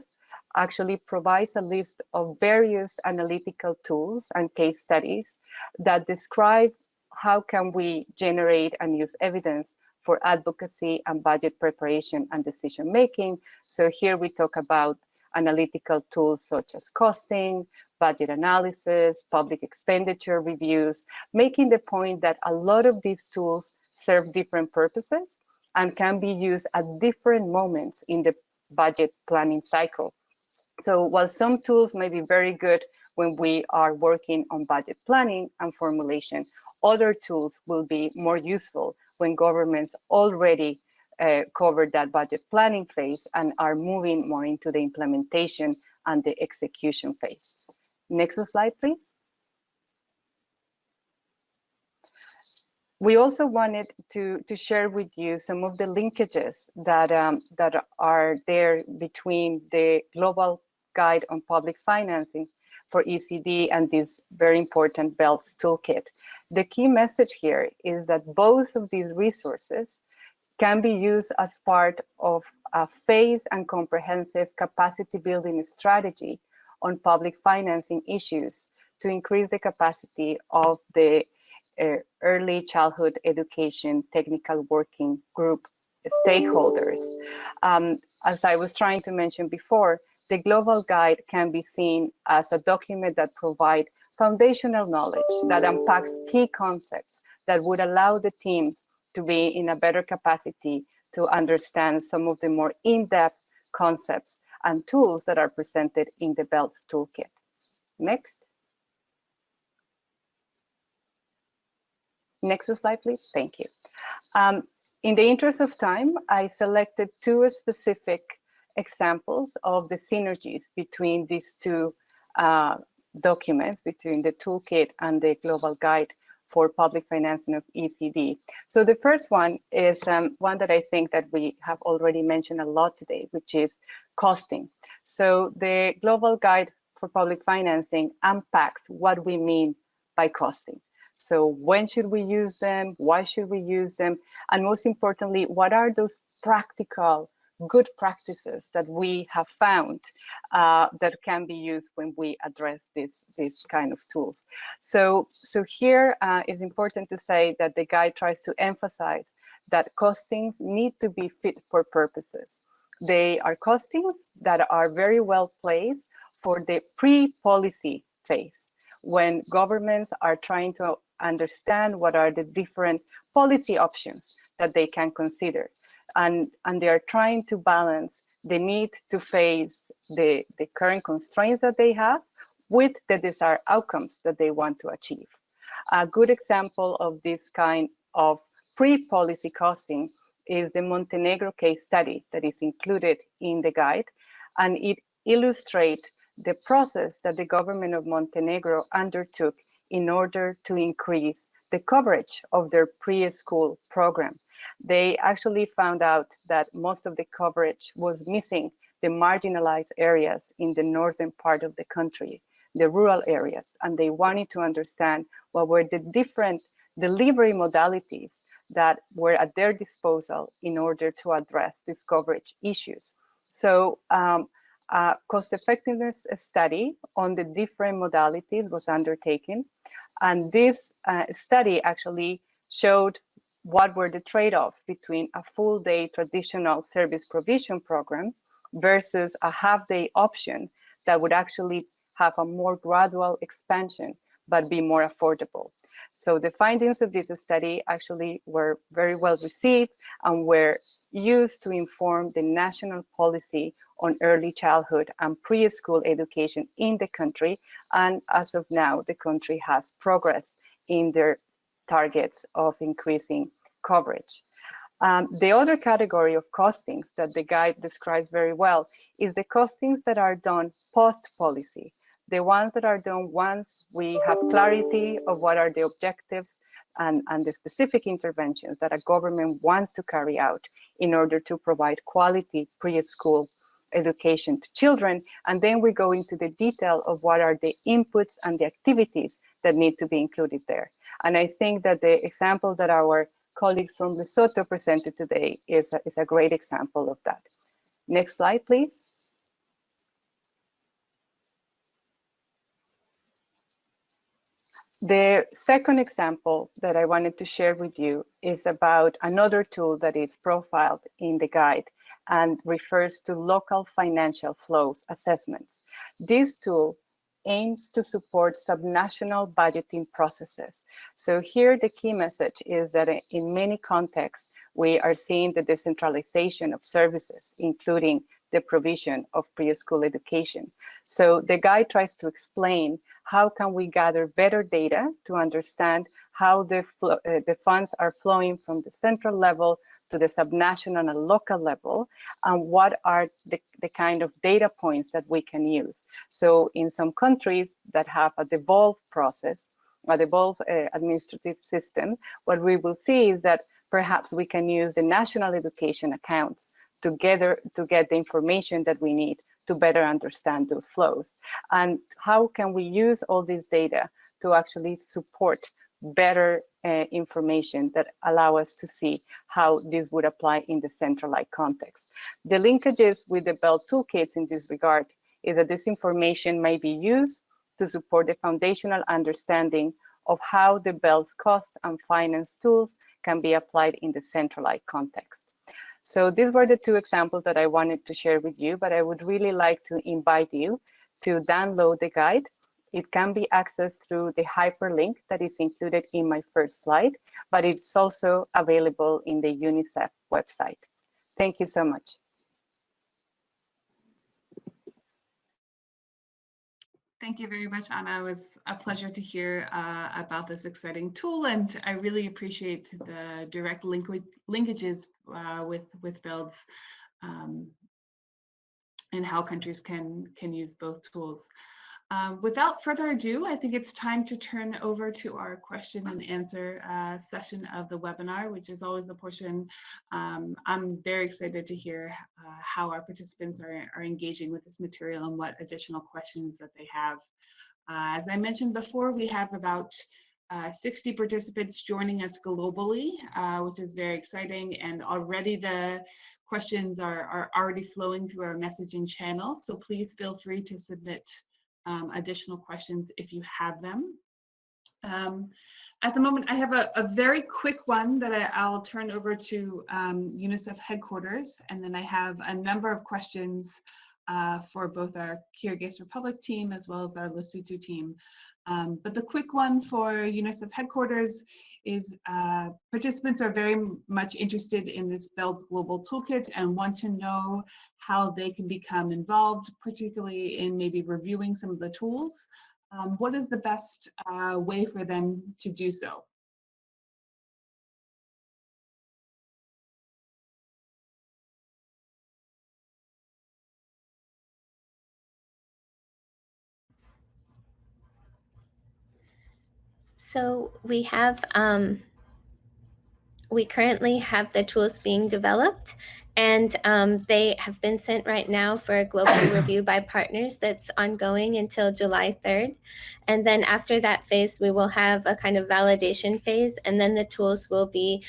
actually provides a list of various analytical tools and case studies that describe how can we generate and use evidence for advocacy and budget preparation and decision making. So here we talk about analytical tools such as costing, budget analysis, public expenditure reviews, making the point that a lot of these tools serve different purposes and can be used at different moments in the budget planning cycle. So while some tools may be very good when we are working on budget planning and formulation, other tools will be more useful when governments already covered that budget planning phase and are moving more into the implementation and the execution phase. Next slide, please. We also wanted to share with you some of the linkages that are there between the Global Guide on Public Financing for ECD and this very important BELDS toolkit. The key message here is that both of these resources can be used as part of a phased and comprehensive capacity building strategy on public financing issues to increase the capacity of the early childhood education technical working group stakeholders. As I was trying to mention before, the global guide can be seen as a document that provides foundational knowledge that unpacks key concepts that would allow the teams to be in a better capacity to understand some of the more in-depth concepts and tools that are presented in the BELDS toolkit. Next. Next slide, please. Thank you. In the interest of time, I selected two specific examples of the synergies between these two documents, between the toolkit and the global guide for public financing of ECD. So the first one is one that I think that we have already mentioned a lot today, which is costing. So the global guide for public financing unpacks what we mean by costing. So when should we use them? Why should we use them? And most importantly, what are those practical good practices that we have found that can be used when we address this kind of tools? So here it's important to say that the guide tries to emphasize that costings need to be fit for purposes. They are costings that are very well placed for the pre-policy phase, when governments are trying to understand what are the different policy options that they can consider. And they are trying to balance the need to face the current constraints that they have with the desired outcomes that they want to achieve. A good example of this kind of pre-policy costing is the Montenegro case study that is included in the guide, and it illustrates the process that the government of Montenegro undertook in order to increase the coverage of their preschool program. They actually found out that most of the coverage was missing the marginalized areas in the northern part of the country, the rural areas, and they wanted to understand what were the different delivery modalities that were at their disposal in order to address these coverage issues. So a cost-effectiveness study on the different modalities was undertaken, and this study actually showed what were the trade-offs between a full-day traditional service provision program versus a half-day option that would actually have a more gradual expansion but be more affordable. So the findings of this study actually were very well received and were used to inform the national policy on early childhood and preschool education in the country. And as of now, the country has progressed in their targets of increasing coverage. The other category of costings that the guide describes very well is the costings that are done post-policy. The ones that are done once we have clarity of what are the objectives and the specific interventions that a government wants to carry out in order to provide quality preschool education to children. And then we go into the detail of what are the inputs and the activities that need to be included there. And I think that the example that our colleagues from Lesotho presented today is a great example of that. Next slide, please. The second example that I wanted to share with you is about another tool that is profiled in the guide and refers to local financial flows assessments. This tool aims to support subnational budgeting processes. So here the key message is that in many contexts, we are seeing the decentralization of services, including the provision of preschool education. So the guide tries to explain how can we gather better data to understand how the funds are flowing from the central level to the subnational and local level, and what are the kind of data points that we can use. So in some countries that have a devolved process, a devolved administrative system, what we will see is that perhaps we can use the national education accounts together to get the information that we need to better understand those flows. And how can we use all this data to actually support better information that allow us to see how this would apply in the centralized context. The linkages with the BELD toolkits in this regard is that this information may be used to support the foundational understanding of how the BELDS cost and finance tools can be applied in the centralized context. So these were the two examples that I wanted to share with you, but I would really like to invite you to download the guide. It can be accessed through the hyperlink that is included in my first slide, but it's also available in the UNICEF website. Thank you so much. Thank you very much, Anna. It was a pleasure to hear about this exciting tool, and I really appreciate the direct linkages with BELDS and how countries can use both tools. Without further ado, I think it's time to turn over to our question and answer session of the webinar, which is always the portion I'm very excited to hear how our participants are engaging with this material and what additional questions that they have. As I mentioned before, we have about 60 participants joining us globally, which is very exciting, and already the questions are already flowing through our messaging channel, so please feel free to submit additional questions if you have them. At the moment, I have a very quick one that I'll turn over to UNICEF headquarters, and then I have a number of questions for both our Kyrgyz Republic team as well as our Lesotho team. But the quick one for UNICEF headquarters is participants are very much interested in this BELDS Global Toolkit and want to know how they can become involved, particularly in maybe reviewing some of the tools. What is the best way for them to do so? So we currently have the tools being developed, and they have been sent right now for a global review by partners that's ongoing until July 3rd. And then after that phase, we will have a kind of validation phase, and then the tools will be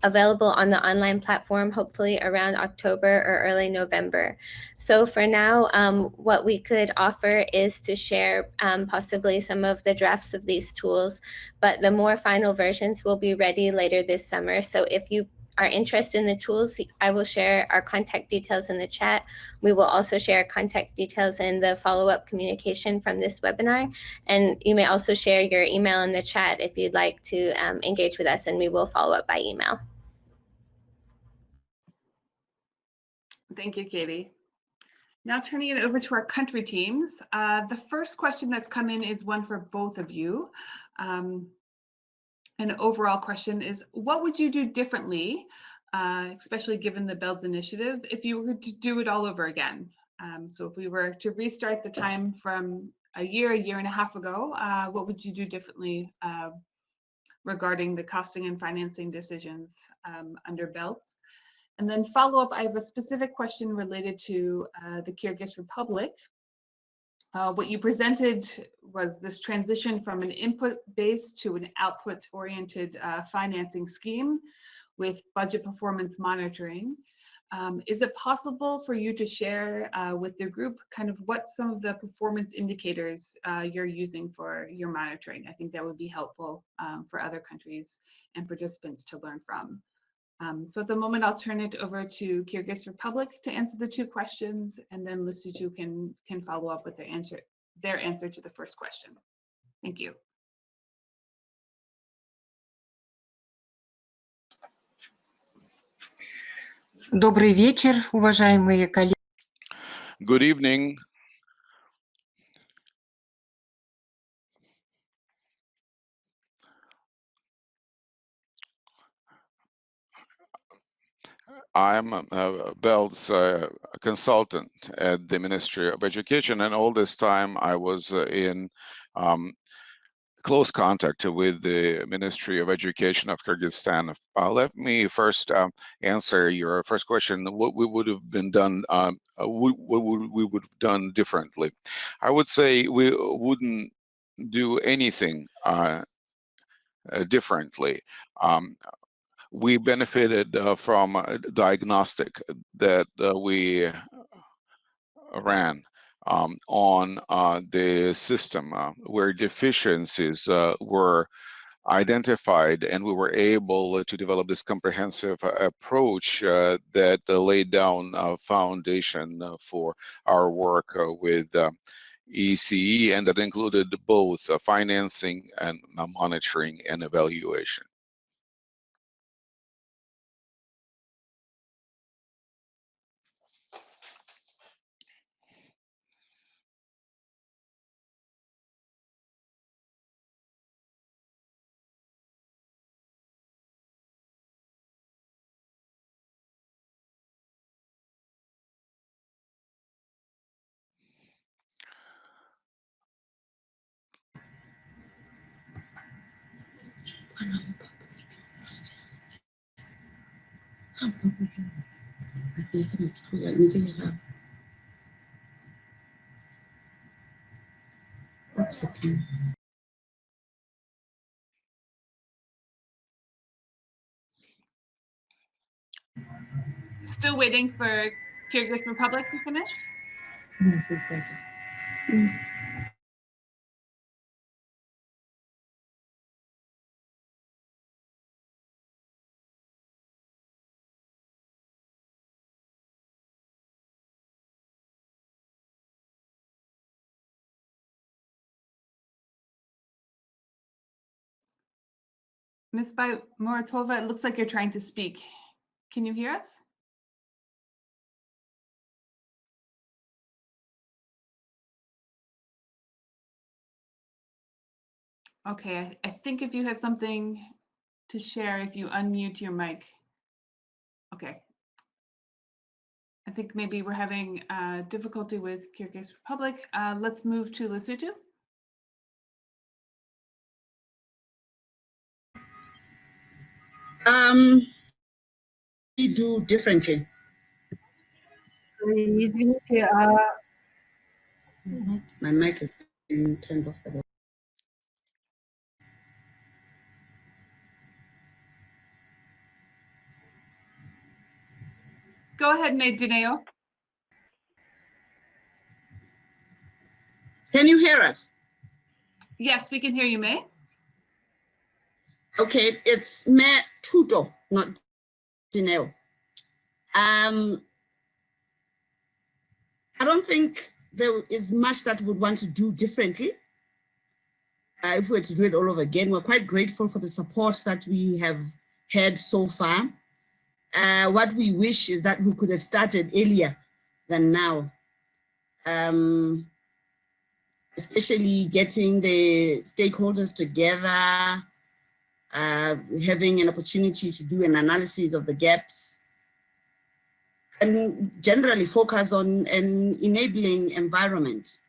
available on the online platform, hopefully around October or early November. So for now, what we could offer is to share possibly some of the drafts of these tools, but the more final versions will be ready later this summer. So if you are interested in the tools, I will share our contact details in the chat. We will also share contact details in the follow-up communication from this webinar. And you may also share your email in the chat if you'd like to engage with us, and we will follow up by email. Thank you, Katie. Now turning it over to our country teams. The first question that's come in is one for both of you. An overall question is, what would you do differently, especially given the BELDS initiative, if you were to do it all over again? So if we were to restart the time from a year and a half ago, what would you do differently regarding the costing and financing decisions under BELDS? And then follow up, I have a specific question related to the Kyrgyz Republic. What you presented was this transition from an input-based to an output-oriented financing scheme with budget performance monitoring. Is it possible for you to share with the group kind of what some of the performance indicators you're using for your monitoring? I think that would be helpful for other countries and participants to learn from. So at the moment, I'll turn it over to Kyrgyz Republic to answer the two questions, and then Lesotho can follow up with their answer to the first question. Thank you. Добрый вечер, уважаемые коллеги. Good evening. I'm a BELDS consultant at the Ministry of Education, and all this time I was in close contact with the Ministry of Education of Kyrgyzstan. Let me first answer your first question. What we would have been done, what we would have done differently? I would say we wouldn't do anything differently. We benefited from a diagnostic that we ran on the system where deficiencies were identified, and we were able to develop this comprehensive approach that laid down a foundation for our work with ECE, and that included both financing and monitoring and evaluation. Still waiting for Kyrgyz Republic to finish. Ms. Muratova, it looks like you're trying to speak. Can you hear us? Okay, I think if you have something to share, if you unmute your mic. Okay. I think maybe we're having difficulty with Kyrgyz Republic. Let's move to Lesotho. We do differently. Извините, My mic is being turned off. Go ahead, Dineo. Can you hear us? Yes, we can hear you, May. Okay, it's Me Tudo, not Dineo. I don't think there is much that we would want to do differently. If we were to do it all over again, we're quite grateful for the support that we have had so far. What we wish is that we could have started earlier than now. Especially getting the stakeholders together, having an opportunity to do an analysis of the gaps, and generally focus on an enabling environment,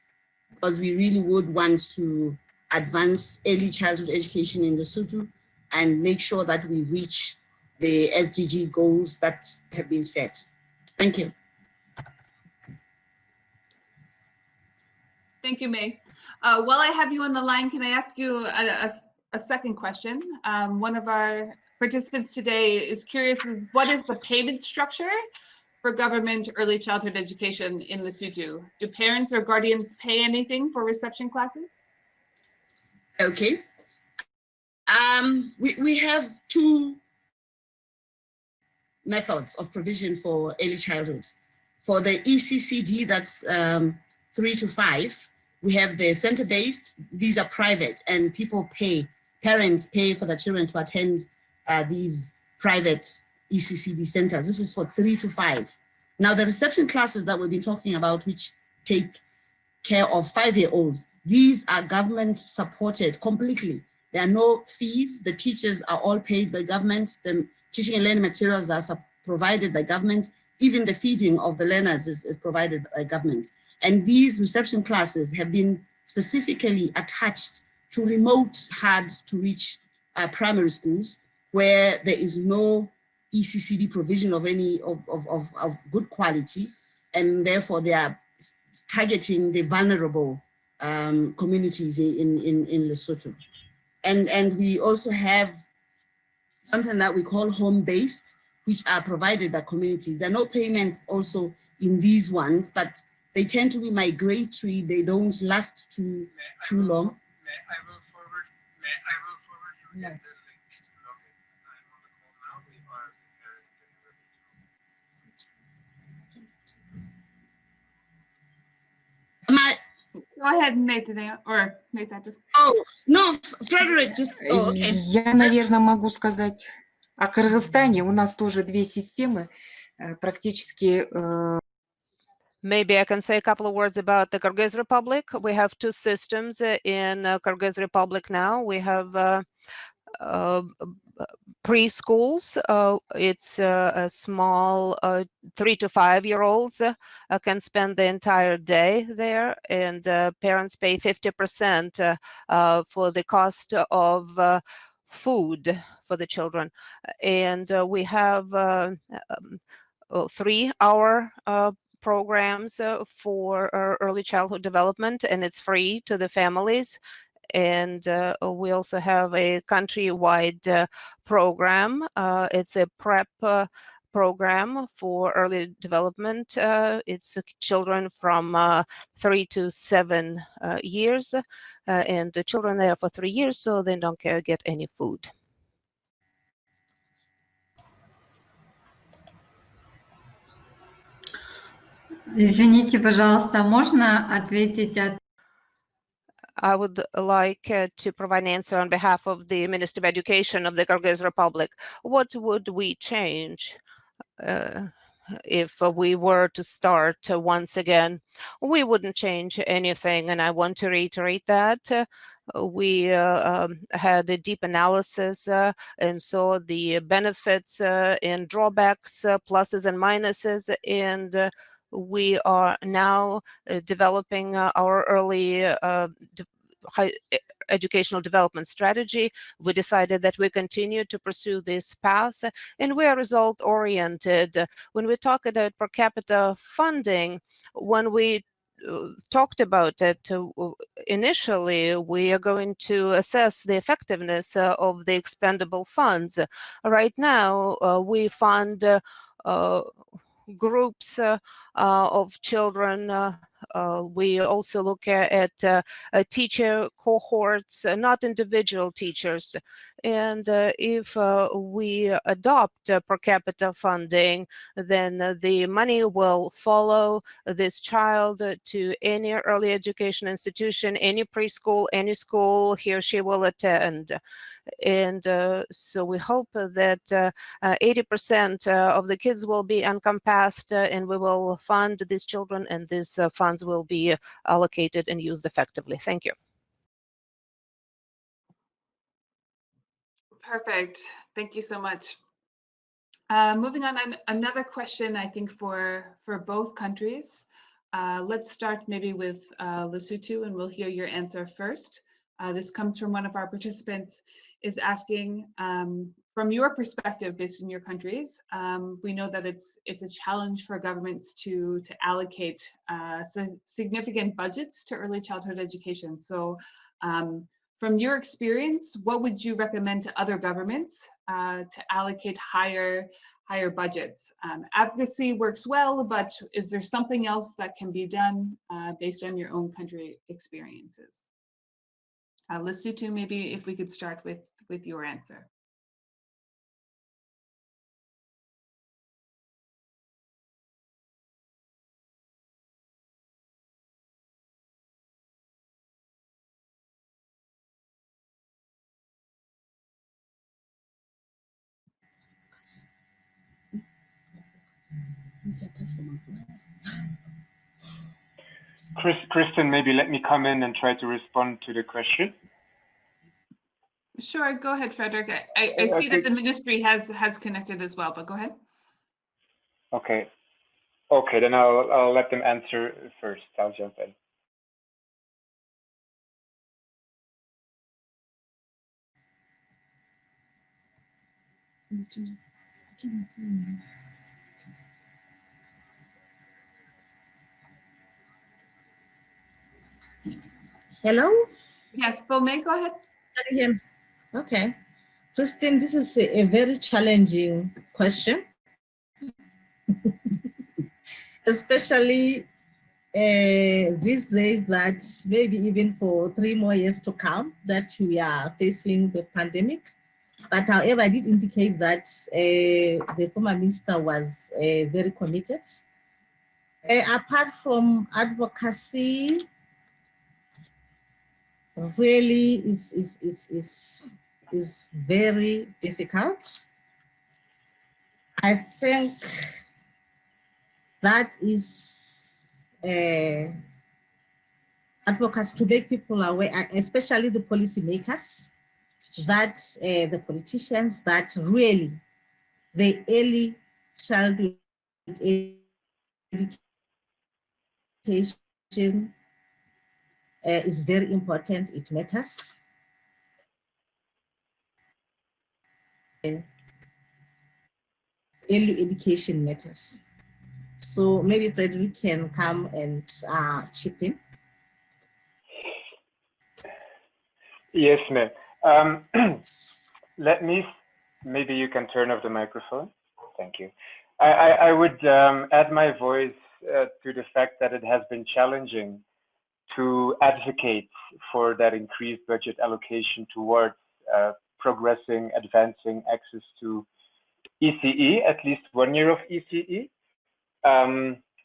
because we really would want to advance early childhood education in Lesotho and make sure that we reach the SDG goals that have been set. Thank you. Thank you, May. While I have you on the line, can I ask you a second question? One of our participants today is curious, what is the payment structure for government early childhood education in Lesotho? Do parents or guardians pay anything for reception classes? Okay. We have two methods of provision for early childhood. For the ECCD, that's 3 to 5, we have the center-based. These are private, and people pay, parents pay for the children to attend these private ECCD centers. This is for 3 to 5. Now, the reception classes that we've been talking about, which take care of 5-year-olds, these are government supported completely. There are no fees. The teachers are all paid by government. The teaching and learning materials are provided by government. Even the feeding of the learners is provided by government. And these reception classes have been specifically attached to remote, hard to reach primary schools where there is no ECCD provision of any of good quality. And therefore they are targeting the vulnerable communities in Lesotho. And we also have something that we call home-based, which are provided by communities. There are no payments also in these ones, but they tend to be migratory. They don't last too long. I will forward you the link to log in. I'm on the call now. We are preparing Go ahead and make the or make that. Oh no, Frederick, just okay. Я, наверное, могу сказать о Кыргызстане. У нас тоже две системы практически. Maybe I can say a couple of words about the Kyrgyz Republic. We have two systems in Kyrgyz Republic now. We have preschools. It's a small 3 to 5 year olds can spend the entire day there, and parents pay 50% for the cost of food for the children. And we have 3-hour programs for early childhood development, and it's free to the families. And we also have a countrywide program. It's a prep program for early development. It's children from 3 to 7 years, and the children there for 3 years, so they don't get any food. Извините, пожалуйста, можно ответить от... I would like to provide an answer on behalf of the Minister of Education of the Kyrgyz Republic. What would we change if we were to start once again? We wouldn't change anything, and I want to reiterate that. We had a deep analysis and saw the benefits and drawbacks, pluses and minuses, and we are now developing our early high educational development strategy. We decided that we continue to pursue this path, and we are result-oriented. When we talk about per capita funding, when we talked about it initially, we are going to assess the effectiveness of the expendable funds. Right now, we fund groups of children. We also look at teacher cohorts, not individual teachers. And if we adopt per capita funding, then the money will follow this child to any early education institution, any preschool, any school he or she will attend. And so we hope that 80% of the kids will be encompassed, and we will fund these children, and these funds will be allocated and used effectively. Thank you. Perfect. Thank you so much. Moving on, another question, I think, for both countries. Let's start maybe with Lesotho, and we'll hear your answer first. This comes from one of our participants, is asking, from your perspective, based in your countries, we know that it's a challenge for governments to allocate significant budgets to early childhood education. So from your experience, what would you recommend to other governments to allocate higher budgets? Advocacy works well, but is there something else that can be done based on your own country experiences? Lesotho, maybe if we could start with your answer. Kristen, maybe let me come in and try to respond to the question. Sure, go ahead, Frederick. I see that the ministry has connected as well, but go ahead. Okay. Okay, then I'll let them answer first. I'll jump in. Hello? Yes, Bomay, go ahead. Okay. Christine, this is a very challenging question, especially these days that maybe even for 3 more years to come that we are facing the pandemic. But however, I did indicate that the former minister was very committed. Apart from advocacy, really is very difficult. I think that is advocacy to make people aware, especially the policymakers, that the politicians, that really the early childhood education is very important. It matters. Early education matters. So maybe Frederick can come and chip in. Yes, ma'am. Maybe you can turn off the microphone. Thank you. I would add my voice to the fact that it has been challenging to advocate for that increased budget allocation towards progressing, advancing access to ECE, at least 1 year of ECE.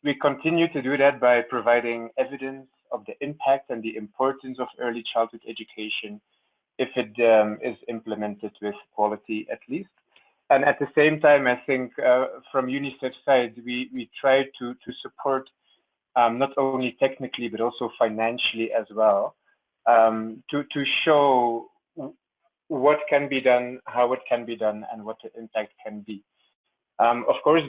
We continue to do that by providing evidence of the impact and the importance of early childhood education if it is implemented with quality at least. And at the same time, I think from UNICEF's side, we try to support not only technically, but also financially as well, to show what can be done, how it can be done, and what the impact can be. Of course,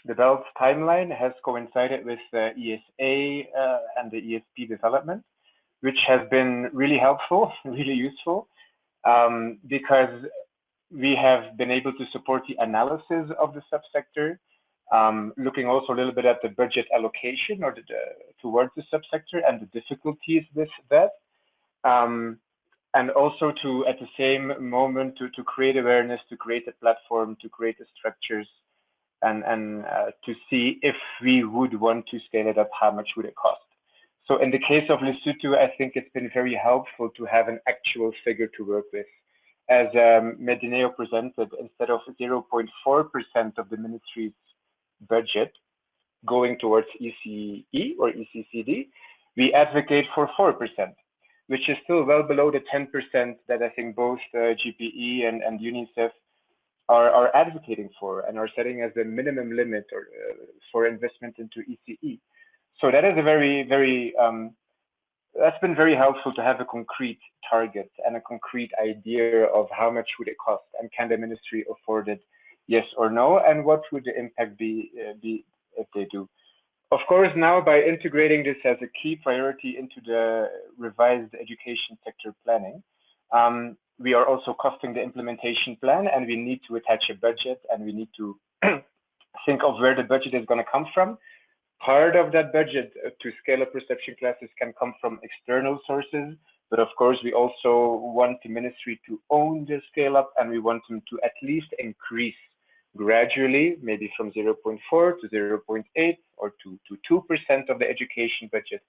the BELDS timeline has coincided with the ESA and the ESP development, which has been really helpful, really useful, because we have been able to support the analysis of the subsector, looking also a little bit at the budget allocation or towards the subsector and the difficulties with that. And also to, at the same moment, to create awareness, to create a platform, to create the structures, and to see if we would want to scale it up, how much would it cost? So in the case of Lesotho, I think it's been very helpful to have an actual figure to work with. As Medineo presented, instead of 0.4% of the ministry's budget going towards ECE or ECCD, we advocate for 4%, which is still well below the 10% that I think both GPE and UNICEF are advocating for and are setting as the minimum limit or, for investment into ECE. So that is a very, that's been very helpful to have a concrete target and a concrete idea of how much would it cost and can the ministry afford it, yes or no, and what would the impact be if they do. Of course, now by integrating this as a key priority into the revised education sector planning, we are also costing the implementation plan, and we need to attach a budget, and we need to think of where the budget is going to come from. Part of that budget to scale up reception classes can come from external sources, but of course we also want the ministry to own the scale up, and we want them to at least increase gradually, maybe from 0.4 to 0.8 or to 2% of the education budget,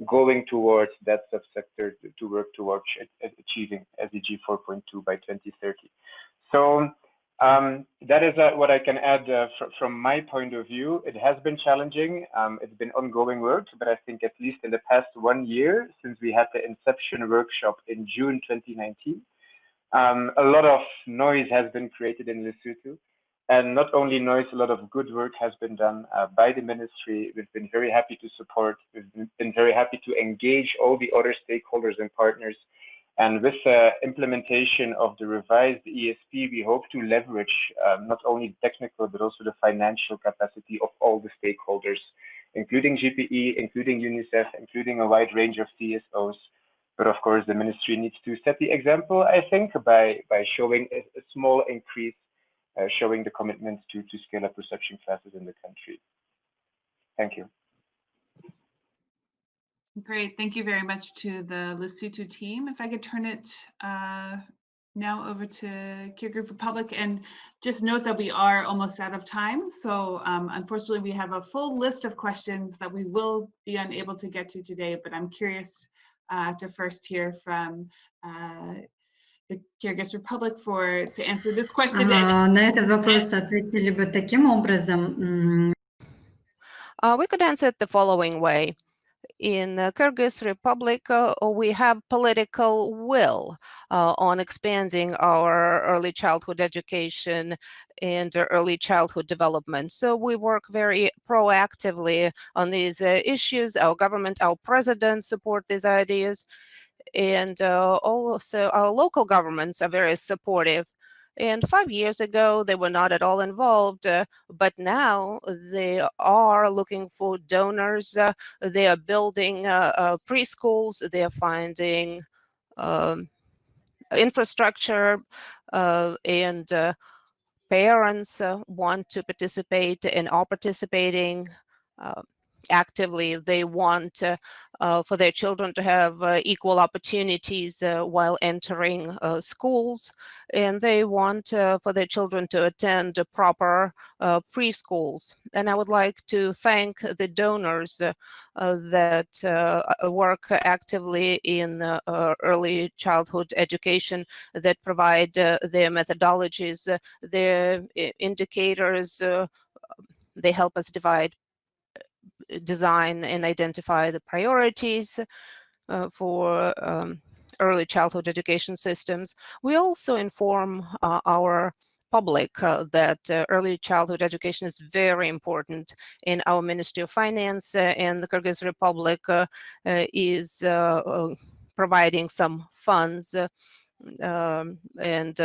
going towards that subsector to work towards achieving SDG 4.2 by 2030. So that is what I can add from my point of view. It has been challenging. It's been ongoing work, but I think at least in the past 1 year, since we had the inception workshop in June 2019, a lot of noise has been created in Lesotho. And not only noise, a lot of good work has been done by the ministry. We've been very happy to support. We've been very happy to engage all the other stakeholders and partners. And with the implementation of the revised ESP, we hope to leverage not only technical, but also the financial capacity of all the stakeholders, including GPE, including UNICEF, including a wide range of CSOs. But of course, the ministry needs to set the example, I think, by showing a small increase, showing the commitment to scale up reception classes in the country. Thank you. Great, thank you very much to the Lesotho team. If I could turn it now over to Kyrgyz Republic, and just note that we are almost out of time. So unfortunately, we have a full list of questions that we will be unable to get to today, but I'm curious to first hear from the Kyrgyz Republic to answer this question. На этот вопрос ответили бы таким образом. We could answer it the following way. In the Kyrgyz Republic, we have political will on expanding our early childhood education and early childhood development. So we work very proactively on these issues. Our government, our president support these ideas. And also our local governments are very supportive. And 5 years ago, they were not at all involved, but now they are looking for donors. They are building preschools. They are finding infrastructure, and parents want to participate and are participating actively. They want for their children to have equal opportunities while entering schools, and they want for their children to attend proper preschools. And I would like to thank the donors that work actively in early childhood education, that provide their methodologies, their indicators. They help us design and identify the priorities for early childhood education systems. We also inform our public that early childhood education is very important in our Ministry of Finance, and the Kyrgyz Republic is providing some funds, and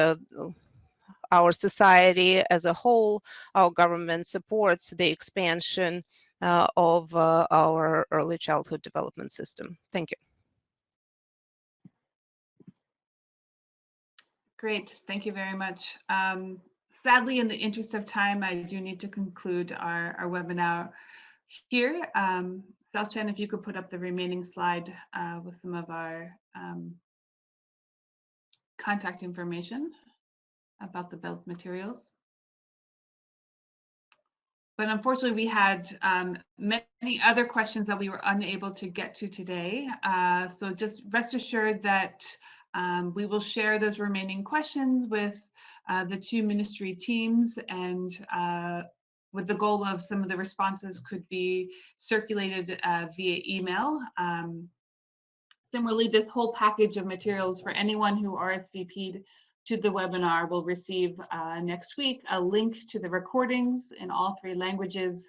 our society as a whole, our government supports the expansion of our early childhood development system. Thank you. Great, thank you very much. Sadly, in the interest of time, I do need to conclude our webinar here. Selchan, if you could put up the remaining slide with some of our contact information about the BELDS materials. But unfortunately, we had many other questions that we were unable to get to today. So just rest assured that we will share those remaining questions with the two ministry teams, and with the goal of some of the responses could be circulated via email. Similarly, this whole package of materials for anyone who RSVP'd to the webinar will receive next week a link to the recordings in all 3 languages,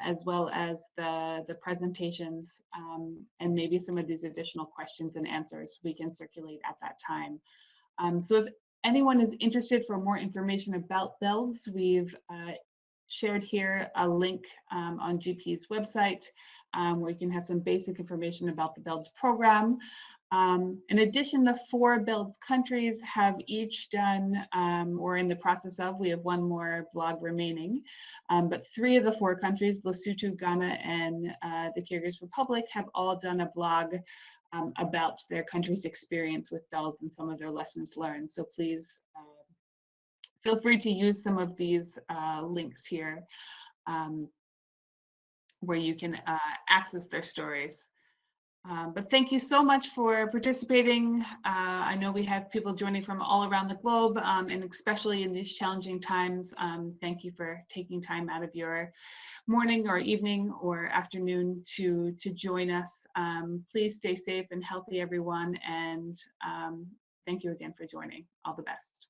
as well as the presentations, and maybe some of these additional questions and answers we can circulate at that time. So if anyone is interested for more information about BELDS, we've shared here a link on GP's website where you can have some basic information about the BELDS program. In addition, the 4 BELDS countries have each done, or in the process of, we have 1 more blog remaining, but 3 of the 4 countries, Lesotho, Ghana, and the Kyrgyz Republic, have all done a blog about their country's experience with BELDS and some of their lessons learned. So please feel free to use some of these links here where you can access their stories. But thank you so much for participating. I know we have people joining from all around the globe, and especially in these challenging times. Thank you for taking time out of your morning or evening or afternoon to join us. Please stay safe and healthy, everyone, and thank you again for joining. All the best.